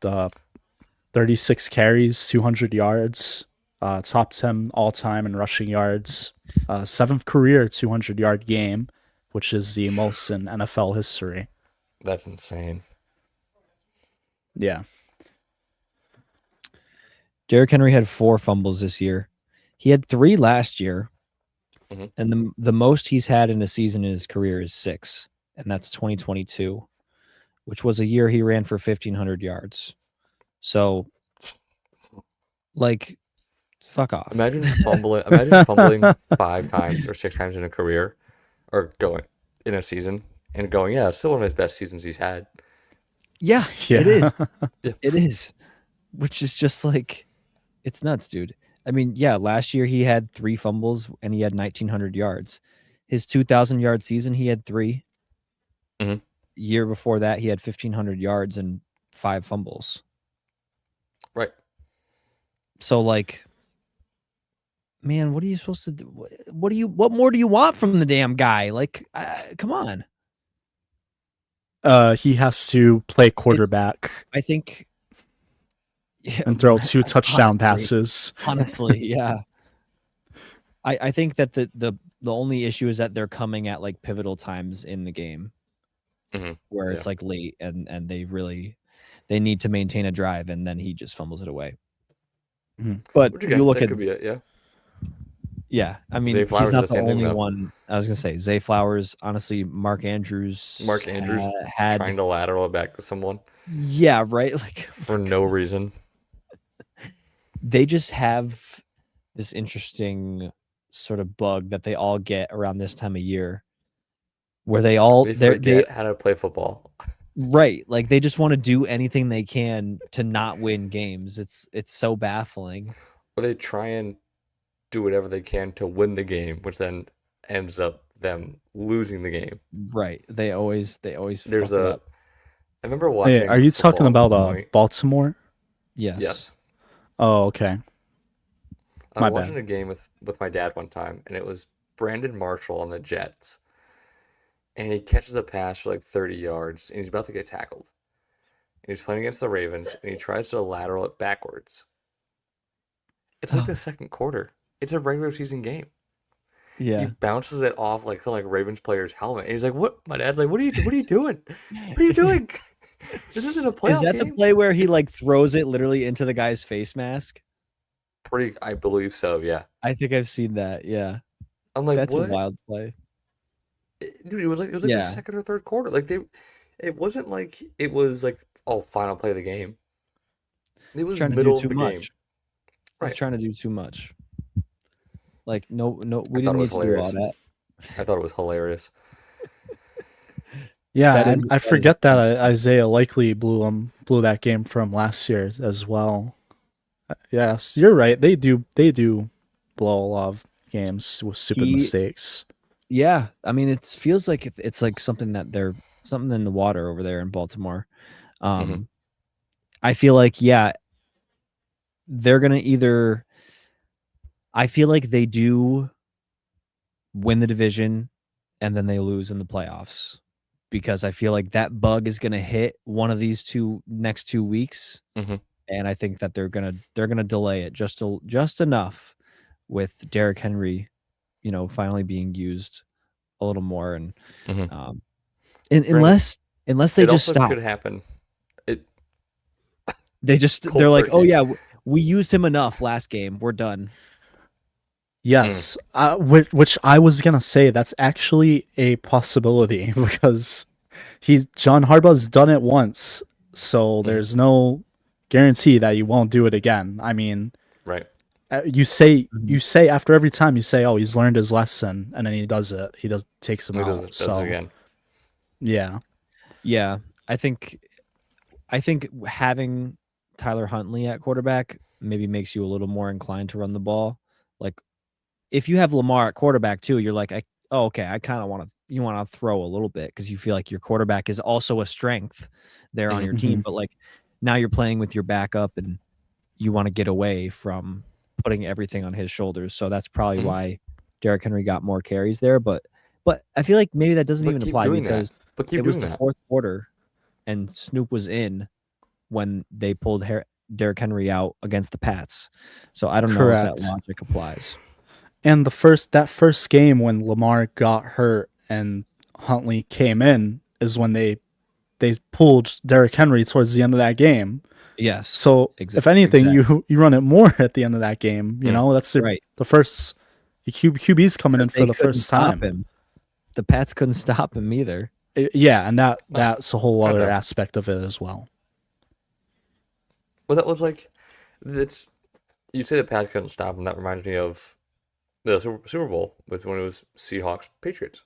36 carries, 200 yards, top 10 all time in rushing yards, 7th career 200-yard game, which is the most in NFL history. That's insane. Yeah. Derrick Henry had 4 fumbles this year. He had 3 last year. Mhm. And the most he's had in a season in his career is 6, and that's 2022, which was a year he ran for 1,500 yards. So, like, fuck off. Imagine fumbling 5 times or 6 times in a career, or going in a season and going, yeah, it's still one of his best seasons he's had. Yeah, Yeah. it is. Yeah. It is. Which is just like, it's nuts, dude. I mean, yeah, last year he had 3 fumbles and he had 1,900 yards. His 2,000-yard season, he had 3. Mhm. Year before that, he had 1,500 yards and 5 fumbles. Right. So, like, man, what are you supposed to do? What more do you want from the damn guy? Like, come on. He has to play quarterback I think yeah, and throw 2 touchdown honestly. passes. Honestly, yeah. I think that the only issue is that they're coming at like pivotal times in the game Mhm. where Yeah. it's like late and they need to maintain a drive and then he just fumbles it away. Mhm. But Which you again, look that at could be it, yeah. yeah, I mean, Zay he's Flowers did not the the same thing, only though. one. I was gonna say Zay Flowers. Honestly, Mark Andrews had Trying to lateral it back to someone yeah, right. Like for no reason. they just have this interesting sort of bug that they all get around this time of year, where they forget how to play football. right, like they just want to do anything they can to not win games. It's so baffling. Or they try and do whatever they can to win the game, which then ends up them losing the game. Right, they always There's fuck it up. I remember watching. Hey, are you talking football at about one point. Baltimore? Yes. Oh, okay. I My was bad. watching a game with my dad one time, and it was Brandon Marshall on the Jets, and he catches a pass for like 30 yards, and he's about to get tackled. And he's playing against the Ravens, and he tries to lateral it backwards. It's like the second quarter. It's a regular season game. He Yeah. bounces it off like some like Ravens player's helmet, and he's like, "What?" My dad's like, "What are you doing? What are you doing? This isn't a playoff Is that game." the play where he like throws it literally into the guy's face mask? I believe so. Yeah. I think I've seen that. Yeah. I'm like, That's what? a wild play. Dude, it was like Yeah. the second or third quarter. Like it wasn't like it was like, oh, final play of the game. It was Trying to middle do of too the game. much. Right. He's trying to do too much. Like no, we I thought didn't it need was to do all hilarious. that. I thought it was hilarious. Yeah, That and is- I that is- forget that Isaiah likely blew that game from last year as well. Yes, you're right. They do blow a lot of games with stupid mistakes. Yeah, I mean, it feels like it's like something in the water over there in Baltimore. Mhm. I feel like they're gonna either. I feel like they do win the division, and then they lose in the playoffs, because I feel like that bug is gonna hit one of these next 2 weeks, Mhm. and I think that they're gonna delay it just enough with Derrick Henry, finally being used a little more, and Mhm. unless they It just also stop. could happen. They're like, oh turkey. yeah, we used him enough last game. We're done. Yes, which I was gonna say that's actually a possibility because John Harbaugh's done it once, so there's no guarantee that he won't do it again. I mean, Right. You say after every time you say, "Oh, he's learned his lesson," and then he does it. He takes him He out. does So it again. yeah, Yeah, I think having Tyler Huntley at quarterback maybe makes you a little more inclined to run the ball. Like if you have Lamar at quarterback too, you're like, okay, I kind of want to throw a little bit because you feel like your quarterback is also a strength there on your team. Mhm. But like now you're playing with your backup and you want to get away from putting everything on his shoulders. So that's probably Mhm. why Derrick Henry got more carries there. But I feel like maybe that doesn't But even keep apply doing that. because But keep it was doing the that. fourth quarter and Snoop was in when they pulled Derrick Henry out against the Pats. So I don't know if that correct. logic applies. And that first game when Lamar got hurt and Huntley came in is when they pulled Derrick Henry towards the end of that game. Yes, So if anything, exactly. you run it more at the end of that game. You Mm. know, that's Right. the first QB's coming in Because for they the couldn't first stop time. him. The Pats couldn't stop him either. Yeah, and Oh, that's a whole kind other of. aspect of it as well. But that was like, that's, you say the Pats couldn't stop him. That reminds me of the Super Bowl with when it was Seahawks Patriots.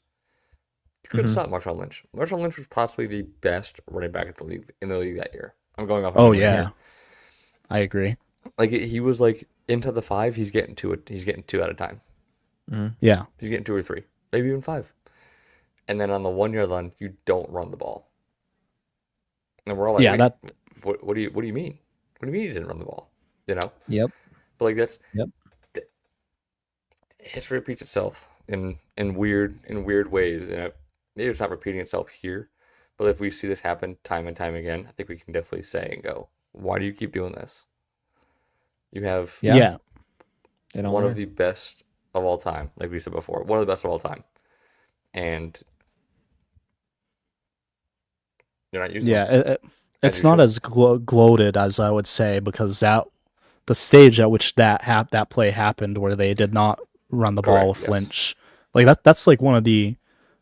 You couldn't Mhm. stop Marshawn Lynch. Marshawn Lynch was possibly the best running back in the league that year. I'm going off of Oh memory yeah, here. I agree. Like he was like into the five. He's getting to it. He's getting two at a time. Mhm. Yeah, He's getting two or three, maybe even five. And then on the 1 yard line, you don't run the ball. And we're all like, yeah, wait, that what do you mean? What do you mean you didn't run the ball? You know? Yep. But like that's Yep. history repeats itself in weird ways. And maybe it's not repeating itself here, but if we see this happen time and time again, I think we can definitely say and go, why do you keep doing this? You have Yeah. yeah, They don't one of learn. the best of all time, like we said before, one of the best of all time, and you're not using yeah. them as It's you not should. as gloated as I would say because the stage at which that play happened where they did not run the ball Correct. with Yes. Lynch, like that's like one of the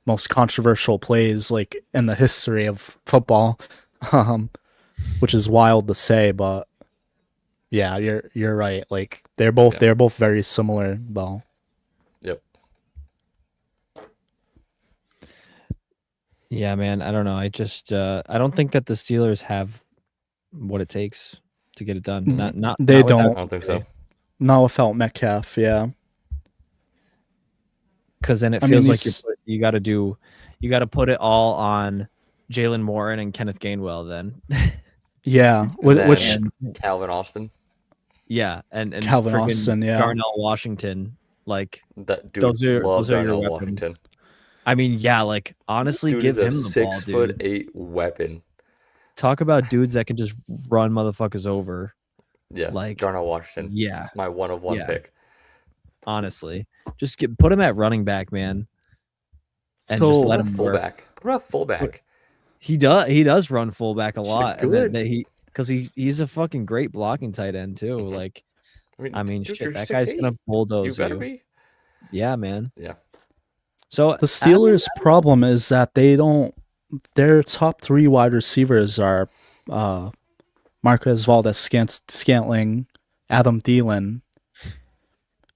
most controversial plays like in the history of football, um, which is wild to say, but yeah, you're right. Like Yeah. they're both very similar though. Yep. Yeah, man. I don't know. I just I don't think that the Steelers have what it takes to get it done. They Not without don't. I don't think DJ. so. Not without Metcalf. Yeah, Because then it I mean feels like he's you got to put it all on Jalen Warren and Kenneth Gainwell. Then, yeah, And which then and Calvin Austin, yeah, and Calvin friggin' Austin. Yeah, Darnell Washington. Like that dude those loved are your Darnell weapons. Washington. I mean, yeah. Like honestly, Dude is give a him the ball, dude. 6'8" weapon. Talk about dudes that can just run motherfuckers over. Yeah, Like, Darnell Washington, yeah, my one of one yeah. pick. Honestly, just put him at running back, man, and just so What let about him work. fullback? What about fullback? He does run fullback a Shit, lot, and then good. because he's a fucking great blocking tight end too. Hmm. Like, I I mean, dude, shit, you're that six guy's gonna eight. You bulldoze better you. be. Yeah, man. Yeah. So the I mean, Steelers' problem is that they don't. Their top three wide receivers are uh, Marquez Scantling, Adam Thielen,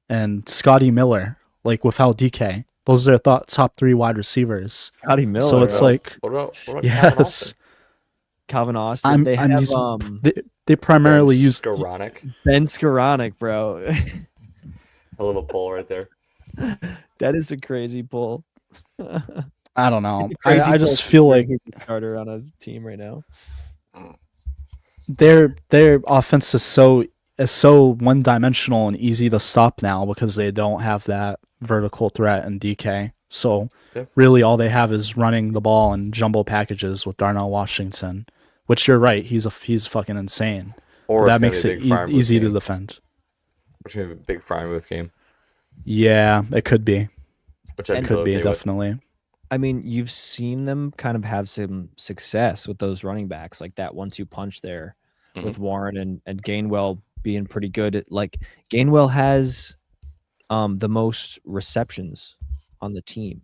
and Scotty Miller. Like without DK, those are their top three wide receivers. Scotty So Miller, it's huh? like What about Calvin yes, Austin? Calvin Austin. They I'm have just they, they Ben primarily use Skoranek. Ben Skoranek, bro. A little pull right there. That is a crazy pull. I don't know. It's a crazy I pull just feel considering like he's a starter on a team right now. their offense is so one dimensional and easy to stop now because they don't have that vertical threat in DK. So Yeah. really all they have is running the ball in jumbo packages with Darnell Washington, which you're right, he's fucking insane. Or But it's that gonna makes be a it big Frying Booth easy to game. defend. Which is gonna be a big Frying Booth game. Yeah, it could be. Which I'd And- be Could be okay with. definitely. I mean, you've seen them kind of have some success with those running backs, like that 1-2 punch there with Warren and Gainwell being pretty good. Like Gainwell has the most receptions on the team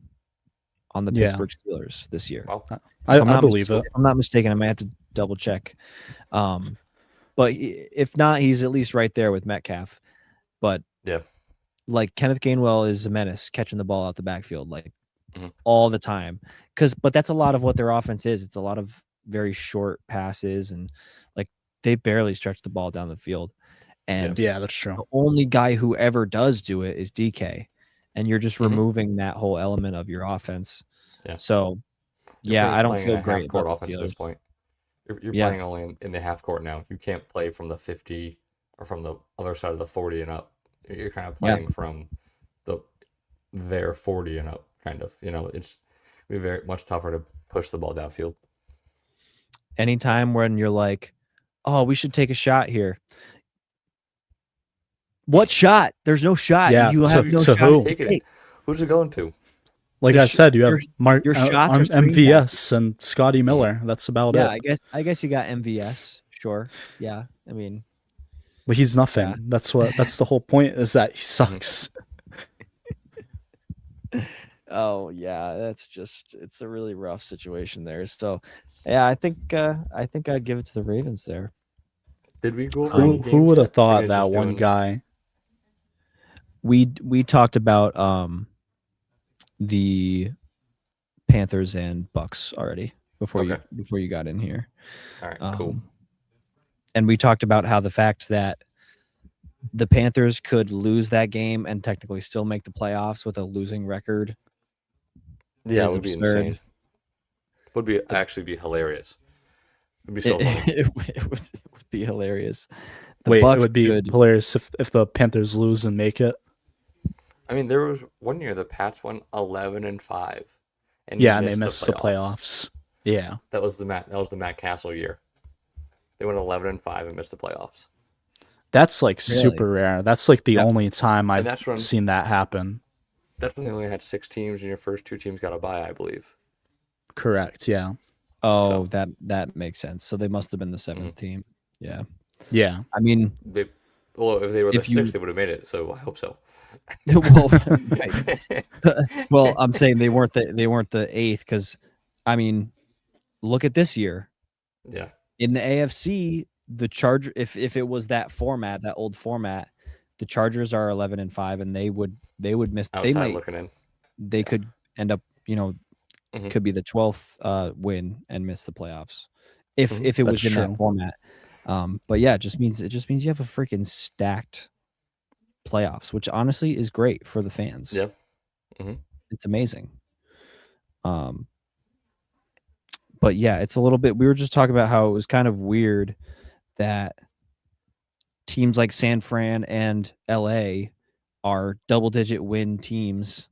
on the Yeah. Pittsburgh Steelers this year. Wow. I believe it. If I'm not mistaken, I might have to double check. But if not, he's at least right there with Metcalf. but Yeah. like Kenneth Gainwell is a menace catching the ball out the backfield like Mhm. all the time. But that's a lot of what their offense is. It's a lot of very short passes and like they barely stretch the ball down the field. And Yeah, that's true. the only guy who ever does do it is DK. And you're just removing that whole element of your offense. Yeah. So You're yeah, pretty much I don't playing in feel a great half court about the offense at this Steelers. point. You're Yeah. playing only in the half court now. You can't play from the 50 or from the other side of the 40 and up. You're kind of playing from their 40 and up, kind of. It's be very much tougher to push the ball downfield. Anytime when you're like, oh, we should take a shot here. What shot? There's no shot. Yeah, You have no to shot who? to take. Who's it going to? Like The I said, you have your shots are screen MVS and Scotty Miller. That's about Yeah, it. I guess you got MVS. Sure. Yeah. I mean, But he's nothing. Yeah. That's the whole point, is that he sucks. oh yeah, it's a really rough situation there. So yeah, I think I'd give it to the Ravens there. Did we go over any games Who would have yet? thought You guys that just one doing- guy? We talked about the Panthers and Bucks already before you got in here. All right, cool. And we talked about how the fact that the Panthers could lose that game and technically still make the playoffs with a losing record. Yeah, is it would be absurd. insane. Would be actually be hilarious. It'd be so funny. It would be hilarious. The Wait, Bucks it would be could, hilarious if the Panthers lose and make it. I mean, there was one year the Pats went 11-5, and Yeah, and they missed the playoffs. Yeah, That was the Matt Castle year. They went 11-5 and missed the playoffs. that's like super rare. That's like the only time I've that's when- seen that happen. That's when they only had 6 teams, and your first 2 teams got a bye, I believe. Correct. Yeah. oh, that makes sense. So they must have been the 7th team. Yeah. Yeah. I mean, If they were the If you- 6th, they would have made it. So I hope so. well, right. Well, I'm saying they weren't the 8th because, I mean, look at this year Yeah, in the AFC. The Charger, if it was that format, that old format, the Chargers are 11-5, and they would miss. outside looking in. They could end up, Mhm. could be the 12th win and miss the playoffs if Mhm. it was That's in true. that format. But yeah, it just means you have a freaking stacked playoffs, which honestly is great for the fans. Yeah. Mhm. It's amazing. But yeah, it's a little bit. We were just talking about how it was kind of weird that teams like San Fran and LA are double-digit win teams,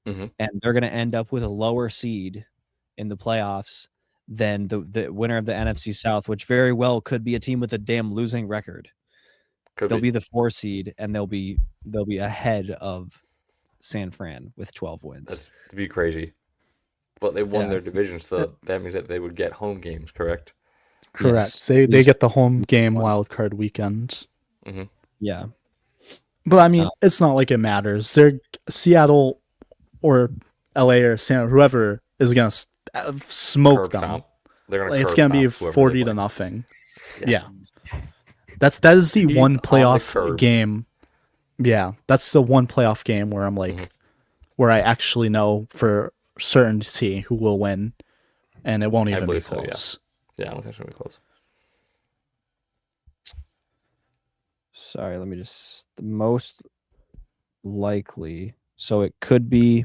Mhm. and they're going to end up with a lower seed in the playoffs than the winner of the NFC South, which very well could be a team with a damn losing record. Could They'll be. be the 4 seed, and they'll be ahead of San Fran with 12 wins. That's to be crazy. But they won Yeah. their division, so that means that they would get home games, correct? Correct. Yes. They get the home game wild card weekend. Yeah. But I mean, it's not like it matters. They're Seattle or LA or San, whoever is gonna smoke Curb them. stomp. They're gonna. Like, it's curb gonna be stomp whoever they 40 to play. nothing. Yeah. Yeah. That is the Teeth one on the playoff curb. game. Yeah, that's the one playoff game where I'm like, where I actually know for certainty who will win, and it won't even be believe so, yeah. close. Yeah, I don't think it's gonna be close. Sorry, let me just the most likely. So it could be.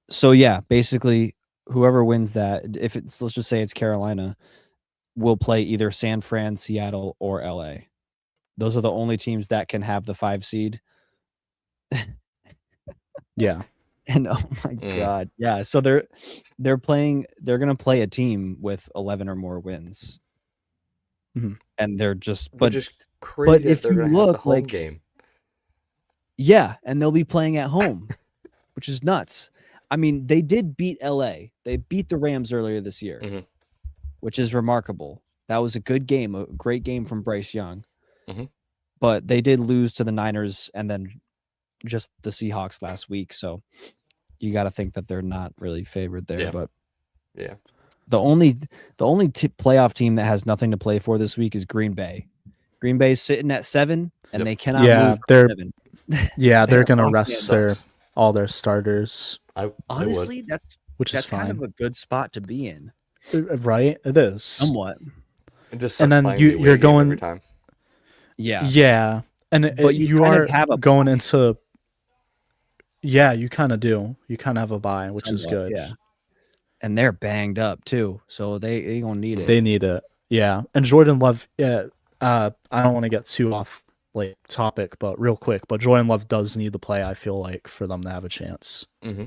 So yeah, basically, whoever wins that, if it's let's just say it's Carolina, will play either San Fran, Seattle, or LA. Those are the only teams that can have the 5 seed. Yeah. And oh my god, yeah. So they're gonna play a team with 11 or more wins, and they're just Which is crazy. if they're you gonna look, have the home like- game. yeah, and they'll be playing at home, which is nuts. I mean, they did beat LA. They beat the Rams earlier this year, Mhm. which is remarkable. That was a good game, a great game from Bryce Young. Mhm. But they did lose to the Niners and then just the Seahawks last week. So you got to think that they're not really favored there. Yeah. But Yeah. the only playoff team that has nothing to play for this week is Green Bay, Green Bay's sitting at 7, and Yep. they cannot Yeah, move from they're 7. they're They're gonna fucking rest sucks. all their starters, I would. Honestly, that's which is kind of fine. a good spot to be in. Right? It is. Somewhat. It just And sucks then playing the away you're game every going. time. Yeah. Yeah, and But you you kind are of have a going bye. into. Yeah, you kind of do. You kind of have a bye, which is Somewhat, good. yeah. And they're banged up too, so they gonna need it. They need it. Yeah, and Jordan Love. Yeah, I don't want to get too off like topic, but real quick. But Jordan Love does need to play. I feel like for them to have a chance. Mm-hmm.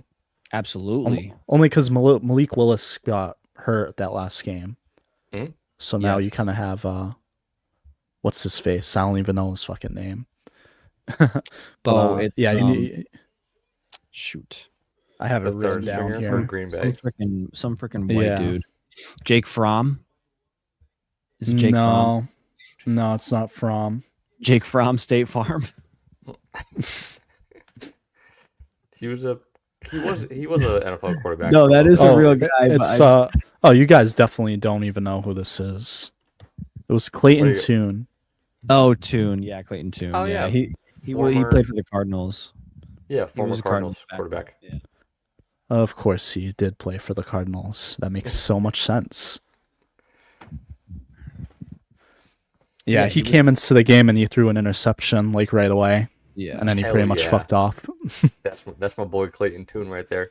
Absolutely. Only because Malik Willis got hurt that last game, Mhm. so now you Yes. kind of have what's his face? I don't even know his fucking name. But it's yeah, you need. shoot. I have The it written third down stringer here. for Green Bay. Some freaking white Yeah. dude. Jake Fromm. Is it Jake Fromm? No, it's not from. Jake Fromm, State Farm. He was an NFL quarterback. No, for that a is little a bit. real guy. but It's I just- oh, you guys definitely don't even know who this is. It was Clayton What are you- Tune. Oh, Tune. Yeah, Clayton Tune. Oh, yeah. yeah. He Former- played for the Cardinals. Yeah, former was a Cardinals Cardinals quarterback. Yeah. Of course, he did play for the Cardinals. That makes so much sense. Yeah, Yeah, he he was- came into the game and he threw an interception like right away, Yeah. and then he Hell pretty much yeah. fucked off. That's my boy Clayton Tune right there.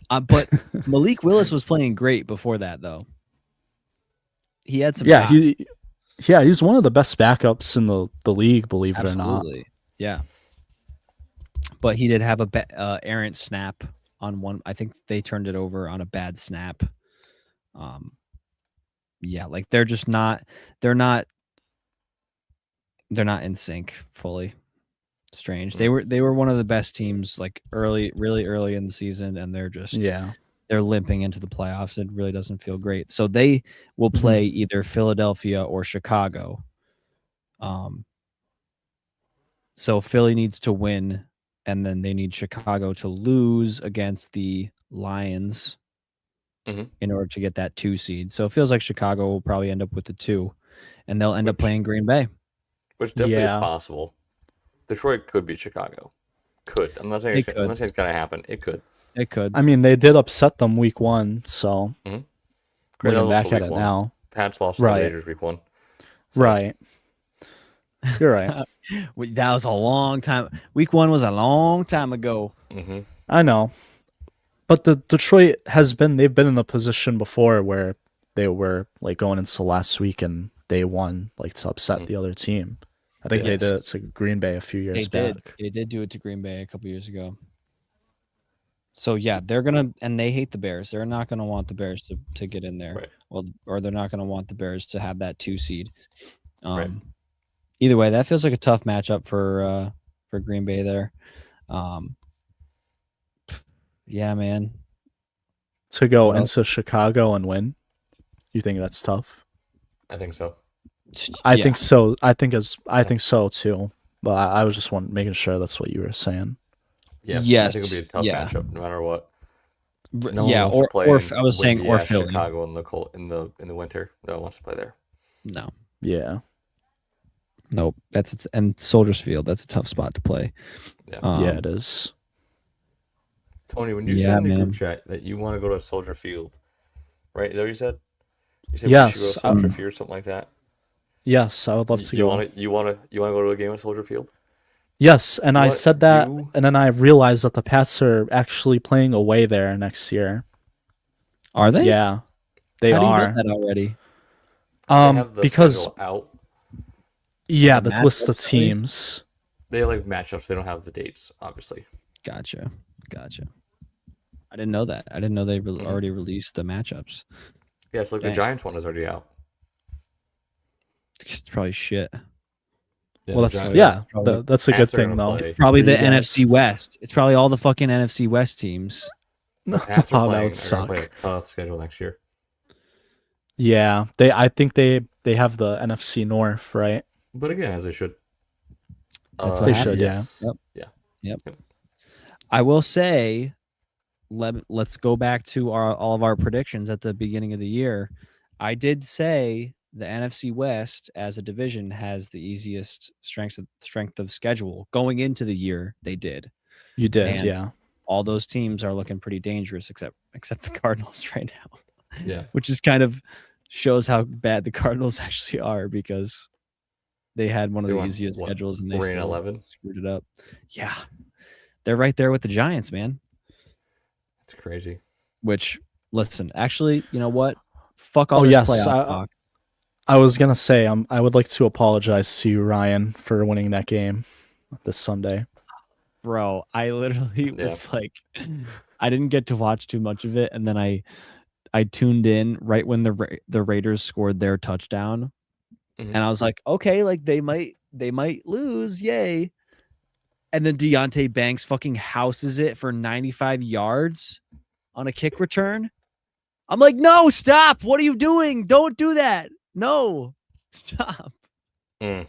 But Malik Willis was playing great before that, though. He had some. Yeah, pop. he's one of the best backups in the league, believe it or not. Absolutely. Yeah. But he did have a errant snap on one. I think they turned it over on a bad snap. Yeah, like they're just not. They're not in sync fully. Strange. They were one of the best teams like really early in the season, and they're just they're limping into the playoffs. It really doesn't feel great. So they will play either Philadelphia or Chicago. So Philly needs to win, and then they need Chicago to lose against the Lions in order to get that 2 seed. So it feels like Chicago will probably end up with the 2, and they'll end up playing Green Bay. Which definitely is possible. Detroit could beat Chicago. Could. I'm not saying it's going to happen. It could. It could. I mean, they did upset them week 1, so looking back at it now. Pats lost to the Raiders week 1. So. Right. You're right. That was a long time. Week 1 was a long time ago. Mm-hmm. I know. But the Detroit they've been in a position before where they were like going into last week and they won like to upset the other team. I think they did it to Green Bay a few years back. They did do it to Green Bay a couple years ago. So yeah, they're gonna, and they hate the Bears. They're not gonna want the Bears to get in there, or they're not gonna want the Bears to have that 2 seed. Either way, that feels like a tough matchup for Green Bay there. Yeah, man. To go into Chicago and win, you think that's tough? I think so. I think so. I think so too. But I was just making sure that's what you were saying. Yeah, yes, I think it'll be a tough matchup no matter what. No I was saying or Philly. Chicago in the winter. No one wants to play there. No. Yeah. Nope. And Soldiers Field. That's a tough spot to play. Yeah, it is. Tony, when you said in the group chat that you want to go to Soldier Field, right? Is that what you said? You said yes, we should go to Soldier Field or something like that. Yes, I would love to go. You want to go to a game at Soldier Field? Yes, and I said that, and then I realized that the Pats are actually playing away there next year. Are they? Yeah, they How are. Do you know that already? They have the because out. Yeah, the list of teams. They have like matchups. They don't have the dates, obviously. Gotcha. I didn't know that. I didn't know they already released the matchups. Yeah, it's like the Giants one is already out. It's probably shit. Yeah, well, that's a good thing though. It's probably the NFC West. It's probably all the fucking NFC West teams. The Pats are that would suck. play a tough schedule next year. Yeah, I think they have the NFC North, right? But again, as they should. That's they should, yes. Yep. I will say, let's go back to all of our predictions at the beginning of the year. I did say the NFC West as a division has the easiest strength of schedule going into the year. They did, You did, and yeah. all those teams are looking pretty dangerous, except the Cardinals right now. Yeah. Which is kind of shows how bad the Cardinals actually are, because they had one of They the won, easiest what, schedules and they 4-11? screwed it up. Yeah, they're right there with the Giants, man. It's crazy. Which, listen, actually, you know what? Fuck all Oh this yes, playoff talk. I was gonna say I would like to apologize to you, Ryan, for winning that game this Sunday. Bro, I literally Yeah. was like, I didn't get to watch too much of it, and then I tuned in right when the Raiders scored their touchdown, Mhm. and I was like, okay, like they might lose, yay. And then Deontay Banks fucking houses it for 95 yards on a kick return. I'm like, no, stop! What are you doing? Don't do that! No, stop! Mm.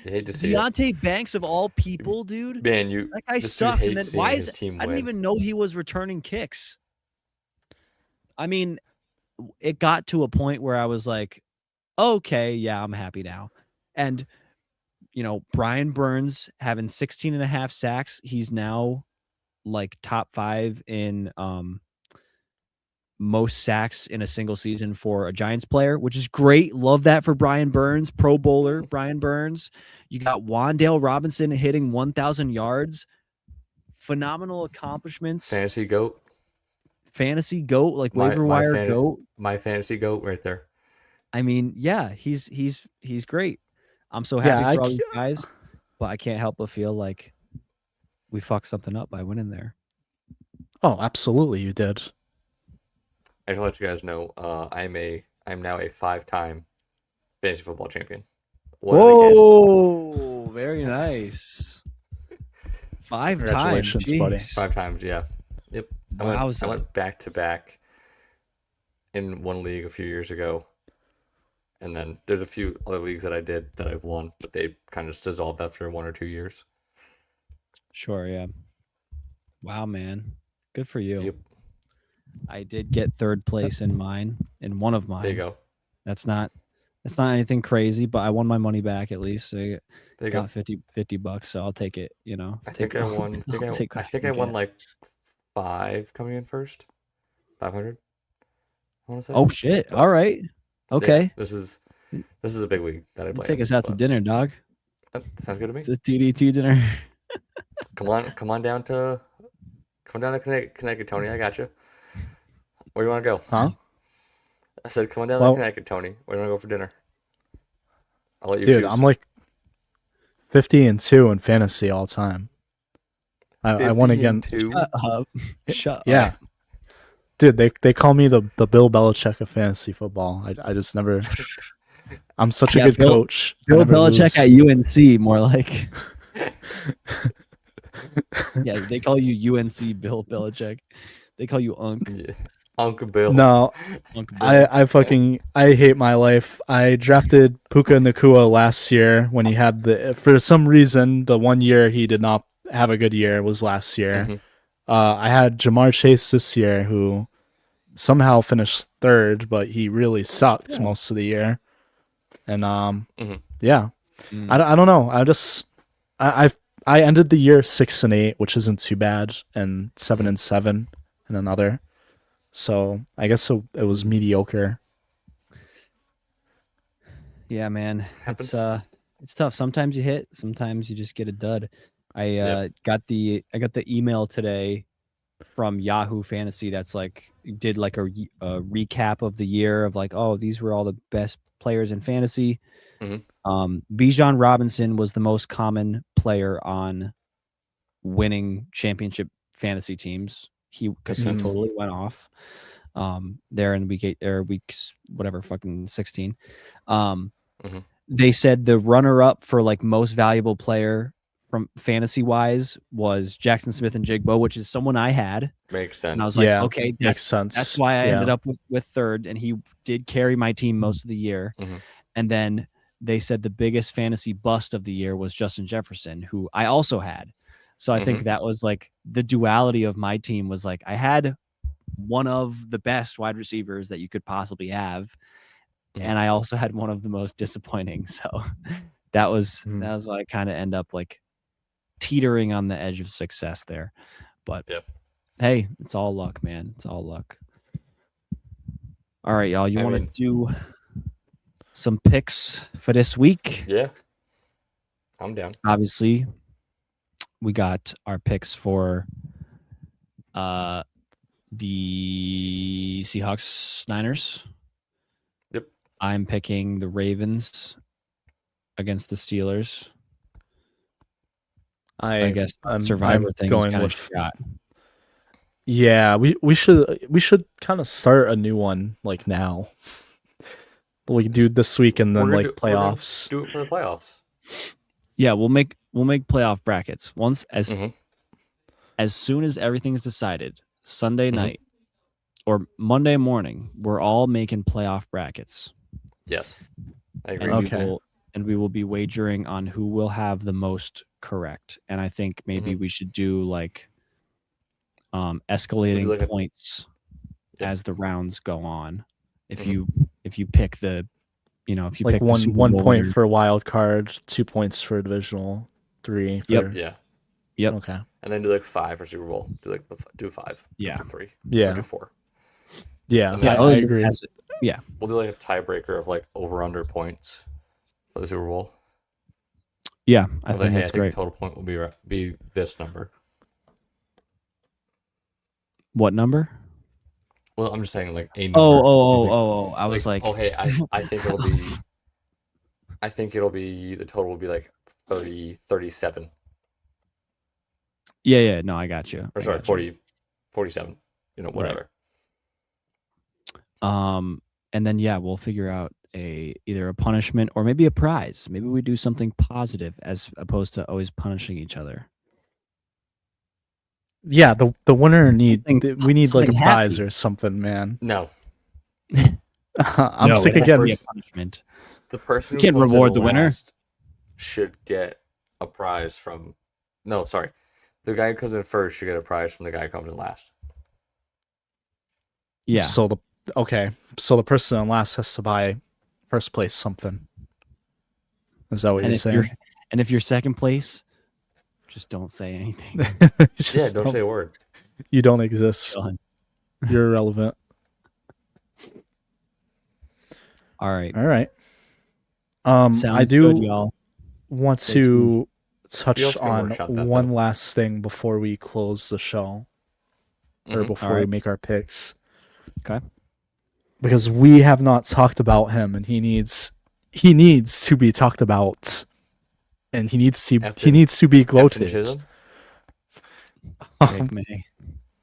You hate to see it. Deontay Banks of all people, dude. Man, That guy this dude sucks. And then hates why seeing is his team I didn't win. even know he was returning kicks. I mean, it got to a point where I was like, okay, yeah, I'm happy now. And, you know, Brian Burns having 16 and a half sacks. He's now like top 5 in most sacks in a single season for a Giants player, which is great. Love that for Brian Burns, Pro Bowler Brian Burns. You got Wan'Dale Robinson hitting 1,000 yards. Phenomenal accomplishments. Fantasy GOAT. Fantasy GOAT, like My waiver wire GOAT. My fantasy GOAT right there. I mean, yeah, he's great. I'm so happy Yeah, for all these guys, but I can't help but feel like we fucked something up by winning there. Oh, absolutely, you did. I just want to let you guys know, I'm now a 5-time fantasy football champion. Whoa, very nice. 5 times. Congratulations, buddy. 5 times, yeah. Yep. I went back to back in one league a few years ago. And then there's a few other leagues that I did that I've won, but they kind of just dissolved after 1 or 2 years. Sure, yeah. Wow, man. Good for you. Yep. I did get 3rd place in one of mine. There you go. That's not anything crazy, but I won my money back at least. So I There you got go. $50, so I'll take it, you know. I think I won. I think I won like 5 coming in first. 500. I want to say. Oh shit! All right, okay. Yeah, this is a big league that I play. Take us out to dinner, dog. Sounds good to me. It's a TDT dinner. Come on down to Connecticut, Tony. I got you. Where do you want to go? Huh? I said, come on down to Connecticut, Tony. Where do you want to go for dinner? I'll let you Dude, choose. I'm like 50-2 in fantasy all time. I won again. 50-2? Shut up. Yeah. Dude, they call me the Bill Belichick of fantasy football. I just never. I'm such a good coach. Bill Belichick at UNC, more like. Yeah, they call you UNC Bill Belichick. They call you Unc. Yeah. Uncle Bill. No, Uncle Bill. I hate my life. I drafted Puka Nakua last year when he had for some reason the 1 year he did not have a good year was last year. Mm-hmm. I had Jamar Chase this year who somehow finished 3rd, but he really sucked most of the year. And yeah, I don't know. I ended the year 6-8, which isn't too bad, and 7-7 in another. So I guess it was mediocre. Yeah, man. Happens. It's tough. Sometimes you hit, sometimes you just get a dud. I got the email today from Yahoo Fantasy that's like did like a recap of the year of like, oh, these were all the best players in fantasy. Bijan Robinson was the most common player on winning championship fantasy teams. Because he totally went off there in weeks whatever fucking 16. They said the runner up for like most valuable player from fantasy wise was Jackson Smith and Jigbo, which is someone I had. Makes sense. And I was like, okay, makes sense. That's why I ended up with 3rd, and he did carry my team most of the year. And then they said the biggest fantasy bust of the year was Justin Jefferson, who I also had. So I think that was like the duality of my team was like I had one of the best wide receivers that you could possibly have, Mhm. and I also had one of the most disappointing. So that was why I kind of end up like teetering on the edge of success there. But Yep. hey, it's all luck, man. It's all luck. All right, y'all. You want to do some picks for this week? Yeah. I'm down. Obviously, we got our picks for the Seahawks Niners. Yep. I'm picking the Ravens against the Steelers. I guess Survivor I'm thing going kind with of shot. Yeah, we should kind of start a new one like now. We do this week and then like playoffs. Do it for the playoffs. Yeah, we'll make playoff brackets once Mhm. as soon as everything's decided. Sunday Mhm. night or Monday morning, we're all making playoff brackets. Yes, I agree. And we will be wagering on who will have the most correct. And I think maybe we should do like escalating like points as the rounds go on. If Mhm. you pick the, if you like pick the Super one Bowl point winner. for a wild card, 2 points for a divisional, 3 for Yeah. Yep. Okay. And then do like 5 for Super Bowl. Do 5. Yeah. Do 3. Yeah. Or do 4. Yeah. And then I agree. We'll do like a tiebreaker of like over under points for the Super Bowl. Yeah, I think that's great. The total point will be this number. What number? Well, I'm just saying like a number. Oh! I was like, oh hey, I think it'll be. I think it'll be the total will be like 37. Yeah. No, I got you. Or sorry, 40, 47. Whatever. Right. And then we'll figure out either a punishment or maybe a prize. Maybe we do something positive as opposed to always punishing each other. Yeah, the winner we need like a prize happy. or something, man. No. I'm sick of getting punishment. The person who can't reward the winner should get a prize from. No, sorry. The guy who comes in first should get a prize from the guy who comes in last. Yeah. So the person in last has to buy first place something. Is that what you're saying? And if you're second place, just don't say anything. Don't say a word. You don't exist. You're irrelevant. All right. I do good, y'all. want to touch on one last thing before we close the show. Or before we make our picks. Okay. Because we have not talked about him, and he needs to be talked about, and he needs to be gloated.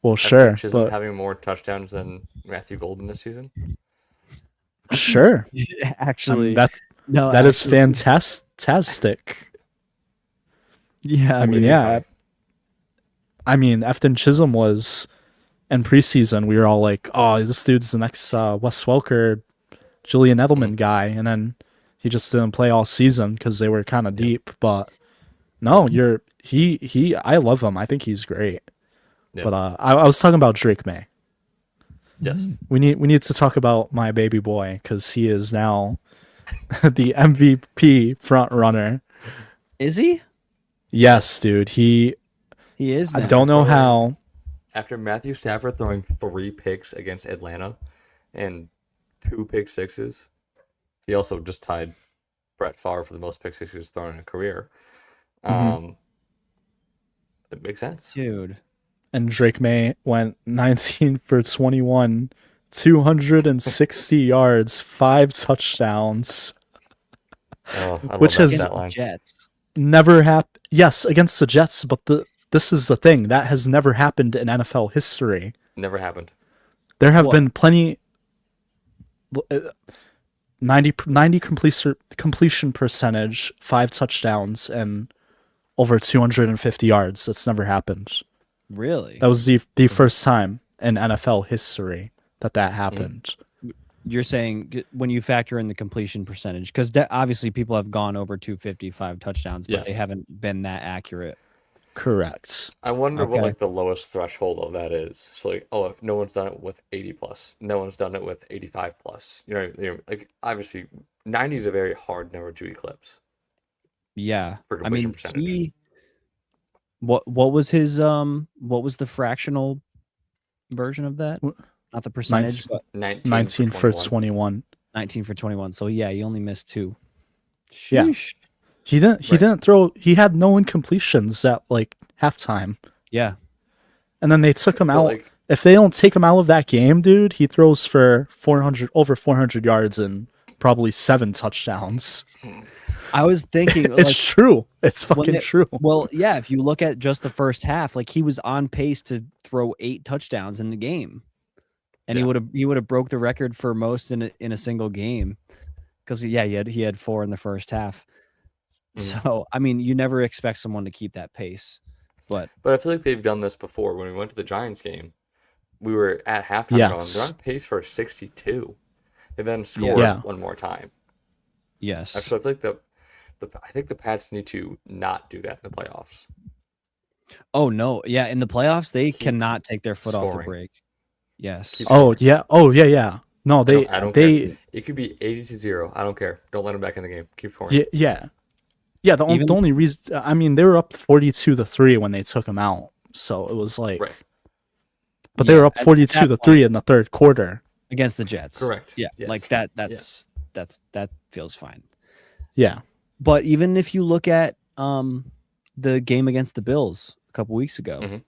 Well, sure. Chisholm having more touchdowns than Matthew Golden this season. Sure. Actually, that is fantastic. Yeah. I mean, Efton Chisholm was in preseason. We were all like, "Oh, this dude's the next Wes Welker, Julian Edelman guy," and then he just didn't play all season because they were kind of deep. But no, I love him. I think he's great. Yeah. But I was talking about Drake May. Yes, we need to talk about my baby boy because he is now the MVP front runner. Is he? Yes, dude. He is. I don't know how. After Matthew Stafford throwing 3 picks against Atlanta and 2 pick sixes, he also just tied Brett Favre for the most pick sixes thrown in a career. It makes sense, dude. And Drake May went 19 for 21, 260 yards, 5 touchdowns. Which has Jets. Never happened. Yes, against the Jets, but this is the thing that has never happened in NFL history. Never happened. There have been plenty. 90 completion percentage, 5 touchdowns, and over 250 yards. That's never happened. Really? That was the first time in NFL history that happened. You're saying when you factor in the completion percentage, because obviously people have gone over 255 touchdowns, but they haven't been that accurate. Correct. I wonder what Okay. like the lowest threshold of that is. So like, oh, if no one's done it with 80 plus, no one's done it with 85 plus. Like obviously 90 is a very hard number to eclipse Yeah. for I completion mean, percentage. what was his what was the fractional version of that? W- Not the percentage, 19, but 19 for 19 for 21. 21. 19 for 21. So yeah, he only missed 2. Yeah. Sheesh. He Right. didn't throw. He had no incompletions at like halftime, Yeah. and then they took him But out. like, If they don't take him out of that game, dude, he throws for 400 over 400 yards and probably 7 touchdowns. I was thinking It's like true. It's when fucking they, true. well, yeah, if you look at just the first half, like he was on pace to throw 8 touchdowns in the game. And Yeah. he would have broke the record for most in a single game. Because yeah, he had 4 in the first half. Mhm. So I mean, you never expect someone to keep that pace. But but I feel like they've done this before. When we went to the Giants game, we were at halftime going, they're Yes. on pace for 62. They then Yeah. scored Yeah. one more time. yes. So I feel like I think the Pats need to not do that in the playoffs. Oh no. Yeah, in the playoffs, they Keep cannot take their foot off the scoring. brake. Yes. Keep Oh scoring. yeah. Oh yeah. Yeah. No, I don't they care. It could be 80-0. I don't care. Don't let them back in the game. Keep scoring. yeah yeah yeah. The Even only reason, I mean, they were up 42-3 when they took him out, so it was like, Right. but they yeah, were up at 42 to that 3 point, in the third quarter. against the Jets. Correct. Yeah. Yes. Like that feels fine. Yeah. But even if you look at the game against the Bills a couple weeks ago, Mhm.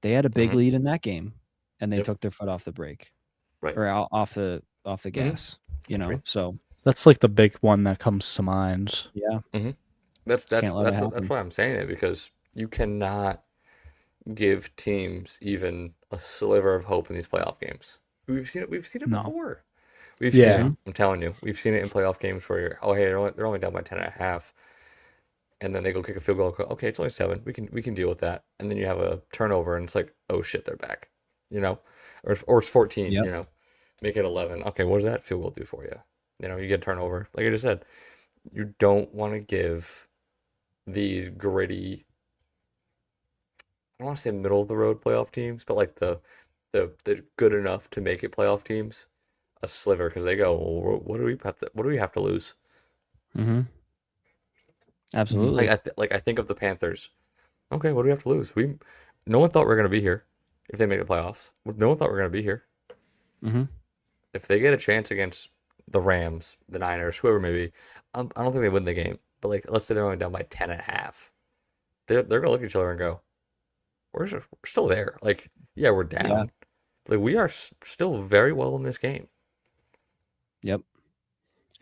they had a big Mhm. lead in that game, and they Yep. took their foot off the brake Right. or off the gas. You That's know, right. so That's like the big one that comes to mind. yeah, That's can't let it happen. that's why I'm saying it, because you cannot give teams even a sliver of hope in these playoff games. We've seen it No. before. We've seen Yeah. it. I'm telling you, we've seen it in playoff games where you're, oh hey, they're only down by 10 and a half, and then they go kick a field goal. Okay, it's only 7. We can deal with that. And then you have a turnover, and it's like, oh shit, they're back. Or it's 14. Yep. Make it 11. Okay, what does that field goal do for you? You get a turnover. Like I just said, you don't want to give these gritty, I don't want to say middle of the road playoff teams, but like the good enough to make it playoff teams a sliver, because they go, well, what do we have to lose? Mm-hmm. Absolutely. I think of the Panthers. Okay, what do we have to lose? No one thought we were gonna be here if they make the playoffs. No one thought we were gonna be here. Mm-hmm. If they get a chance against the Rams, the Niners, whoever it may be, I don't think they win the game. But like, let's say they're only down by 10 and a half. They're gonna look at each other and go, we're still there. Like, yeah, we're down. Yeah. Like, we are still very well in this game. Yep.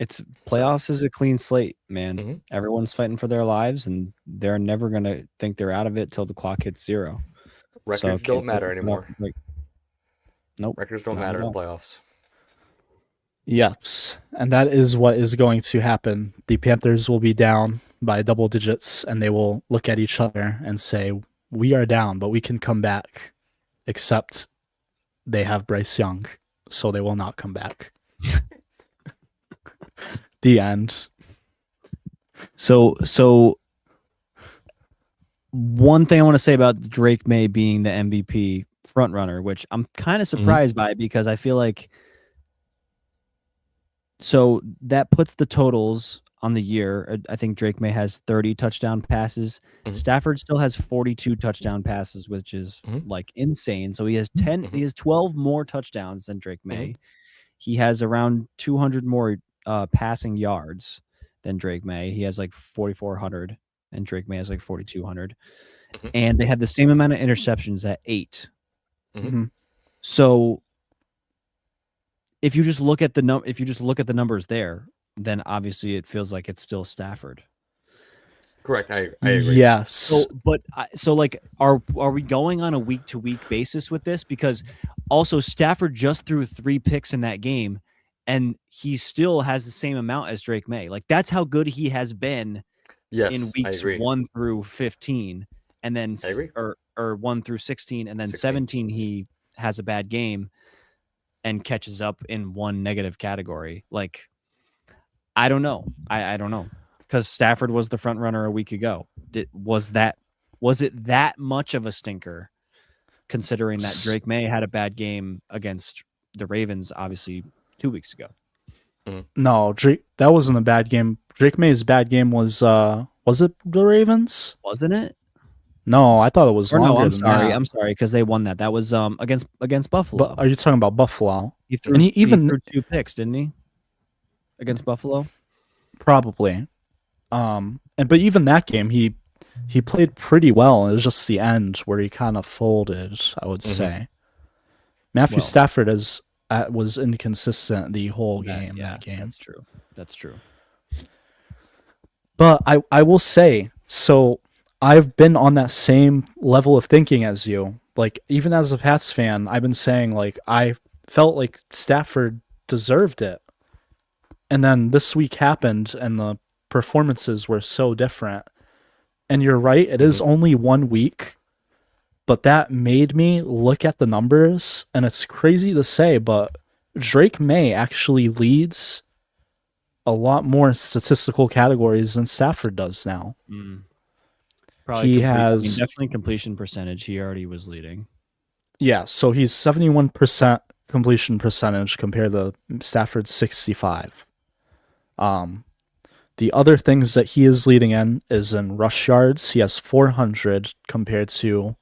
It's playoffs is a clean slate, man. Mhm. Everyone's fighting for their lives, and they're never gonna think they're out of it till the clock hits 0. Records don't matter anymore. Nope. Records don't not at matter in all. playoffs. Yes. And that is what is going to happen. The Panthers will be down by double digits, and they will look at each other and say, we are down, but we can come back, except they have Bryce Young, so they will not come back. The end. So one thing I want to say about Drake May being the MVP front runner, which I'm kind of surprised by, because I feel like so that puts the totals on the year. I think Drake May has 30 touchdown passes. Mhm. Stafford still has 42 touchdown passes, which is Mhm. like insane. So he has 10 he has 12 more touchdowns than Drake May. He has around 200 more passing yards than Drake May. He has like 4,400, and Drake May has like 4,200. Mhm. And they have the same amount of interceptions at 8. Mhm. So if you just look at the numbers there, then obviously it feels like it's still Stafford. Correct. I agree. Yes. So like, are we going on a week to week basis with this? Because also Stafford just threw 3 picks in that game, and he still has the same amount as Drake May. Like, that's how good he has been Yes, in I weeks agree. 1 through 15, and then I agree. or 1 through 16, and then 16. 17 he has a bad game and catches up in one negative category. Like, I don't know. I don't know, because Stafford was the front runner a week ago. Was that Was it that much of a stinker, considering that Drake May had a bad game against the Ravens, obviously 2 weeks ago? No, Drake. That wasn't a bad game. Drake May's bad game was it the Ravens? Wasn't it? No, I thought it was Or no, longer I'm than sorry. that. I'm sorry because they won that. That was against Buffalo. But are you talking about Buffalo? He threw, And he threw 2 picks, didn't he? Against Buffalo? Probably. But even that game, he played pretty well. It was just the end where he kind of folded, I would say. Matthew Stafford was inconsistent the whole game. Yeah, that game. That's true. That's true. But I will say, so I've been on that same level of thinking as you. Like, even as a Pats fan, I've been saying, like, I felt like Stafford deserved it. And then this week happened, and the performances were so different. And you're right, it is only 1 week. But that made me look at the numbers, and it's crazy to say, but Drake May actually leads a lot more statistical categories than Stafford does now. Probably has definitely completion percentage. He already was leading. Yeah, so he's 71% completion percentage compared to Stafford's 65. The other things that he is leading in is in rush yards. He has 400 compared to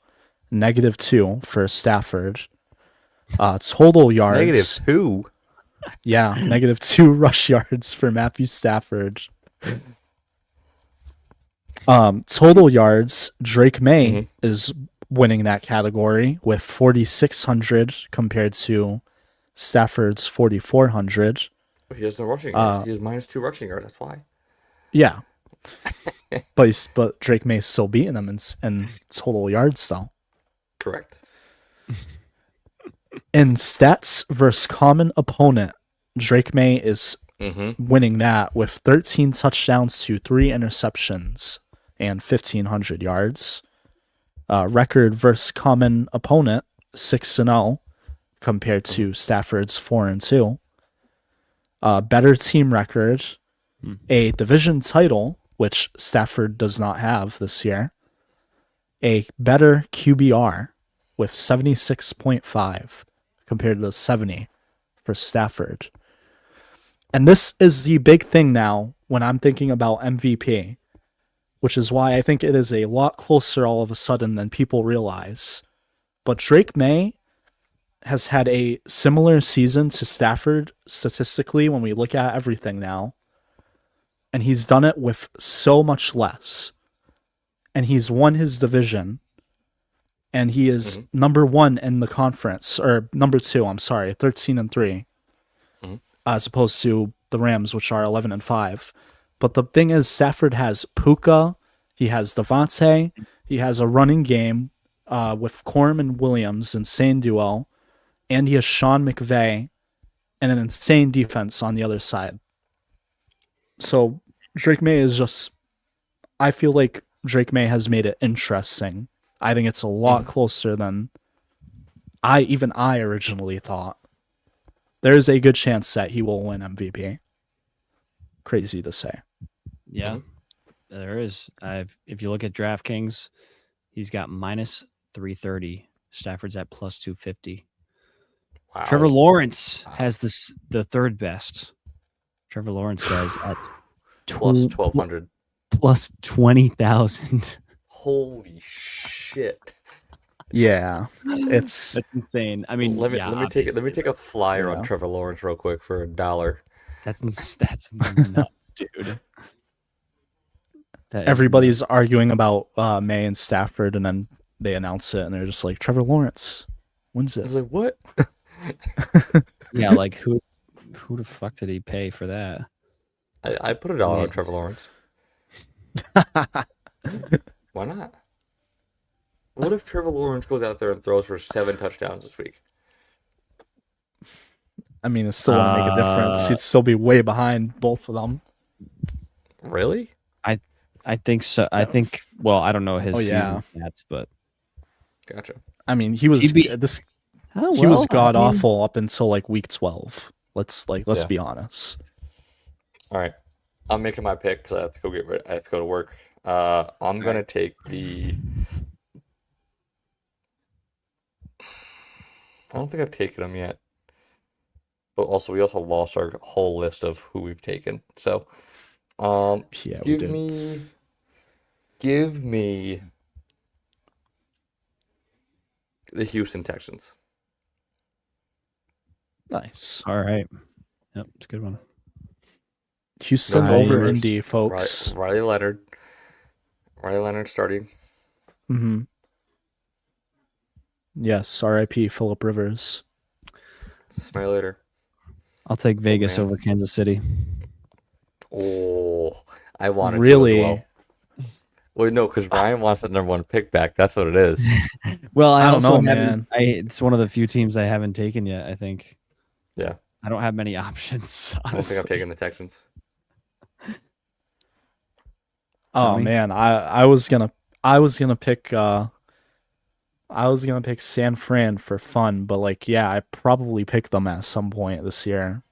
-2 for Stafford. Total yards. -2? Yeah, -2 rush yards for Matthew Stafford. Total yards, Drake May is winning that category with 4,600 compared to Stafford's 4,400. He has no rushing yards. He has -2 rushing yards. That's why. Yeah, but Drake May's still beating him in total yards though. Correct. In stats versus common opponent, Drake May is winning that with 13 touchdowns to 3 interceptions and 1,500 yards. Record versus common opponent, 6-0 compared to Stafford's 4-2. Better team record, a division title, which Stafford does not have this year. A better QBR with 76.5 compared to 70 for Stafford. And this is the big thing now when I'm thinking about MVP, which is why I think it is a lot closer all of a sudden than people realize. But Drake May has had a similar season to Stafford statistically when we look at everything now. And he's done it with so much less. And he's won his division. And he is number 1 in the conference, or number 2, 13-3. As opposed to the Rams, which are 11-5. But the thing is, Stafford has Puka, he has Devontae, he has a running game with Corum and Williams, insane duo, and he has Sean McVay and an insane defense on the other side. So Drake May is just, I feel like Drake May has made it interesting. I think it's a lot closer than I originally thought. There's a good chance that he will win MVP. Crazy to say. Yeah, there is. If you look at DraftKings, he's got -330. Stafford's at +250. Wow. Trevor Lawrence has the third best. Trevor Lawrence does at plus 1,200. Plus 20,000. Holy shit. Yeah, that's insane. I mean, let me take a flyer on Trevor Lawrence real quick for $1. That's nuts, dude. Everybody's arguing about May and Stafford, and then they announce it, and they're just like, Trevor Lawrence wins it. I was like, what? Yeah, like who the fuck did he pay for that? I put $1 on Trevor Lawrence. Why not? What if Trevor Lawrence goes out there and throws for 7 touchdowns this week? I mean, it still won't make a difference. He'd still be way behind both of them. Really? I think so. I think. Well, I don't know his season stats, but gotcha. I mean, he was he was god awful up until like week 12. Let's be honest. All right, I'm making my pick because I have to go to work. I'm gonna take the. I don't think I've taken them yet, but also we also lost our whole list of who we've taken. So, Yeah, we give did. me the Houston Texans. Nice. All right. Yep, it's a good one. Houston No Philip over Rivers, Indy, folks. Riley Leonard. Riley Leonard starting. Mm-hmm. Yes, R.I.P. Philip Rivers. Smell you later. I'll take Vegas man. over Kansas City. Oh, I wanted to as Really? well. Well, no, because Ryan wants that number 1 pick back. That's what it is. Well, I don't also know, haven't. man. It's one of the few teams I haven't taken yet. I think. Yeah. I don't have many options. I don't think I'm Honestly. taking the Texans. Oh Tommy? man, I was gonna pick San Fran for fun, but like yeah, I probably pick them at some point this year.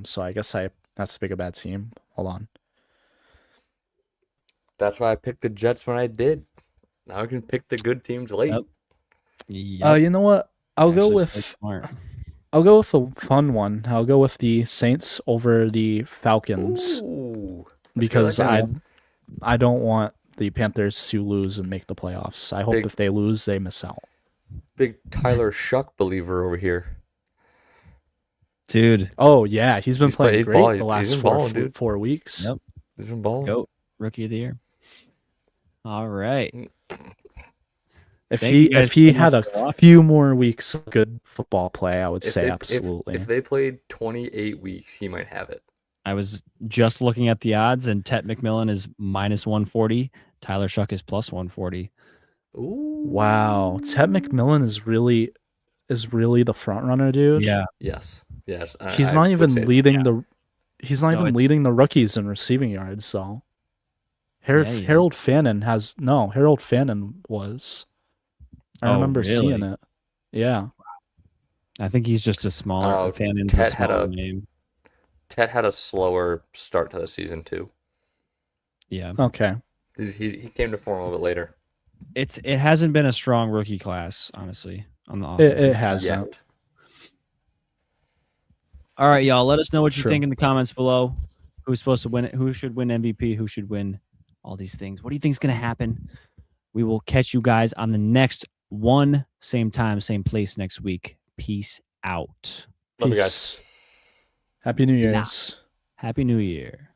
So I guess I that's to pick a bad team. Hold on. That's why I picked the Jets when I did. Now I can pick the good teams late. Yep. Yep. You know what? I'll go Actually, quite with smart. a fun one. I'll go with the Saints over the Falcons Ooh, because like I don't want the Panthers to lose and make the playoffs. I hope Big- if they lose, they miss out. big Tyler Shuck believer over here. Dude. Oh yeah, he's been He's playing play- great he's the ball- last he's been balling, dude. 4 weeks. Yep. He's been balling. Goat. Rookie of the year. All right. If Thank you guys if he so had much a for watching. few more weeks of good football play, I would If say they, absolutely. If they played 28 weeks, he might have it. I was just looking at the odds, and Tet McMillan is minus 140. Tyler Shuck is plus 140. Ooh. Wow, Ted McMillan is really the front runner, dude. Yeah. Yes. He's I not would even say- leading the it's- leading the rookies in receiving yards though. Yeah, he is. Harold Fannin was. I Oh, remember really? seeing it. Yeah. I think he's just a smaller Oh, fan. Tet had Smaller a- name. Ted had a slower start to the season too. Yeah. Okay. He came to form a little bit later. It hasn't been a strong rookie class, honestly, on the offense. It hasn't. Yet. All right, y'all. Let us know what you True. think in the comments below. Who's supposed to win it? Who should win MVP? Who should win all these things? What do you think is going to happen? We will catch you guys on the next one, same time, same place next week. Peace out. Love you Peace. guys. Happy New Year's. Happy New Year.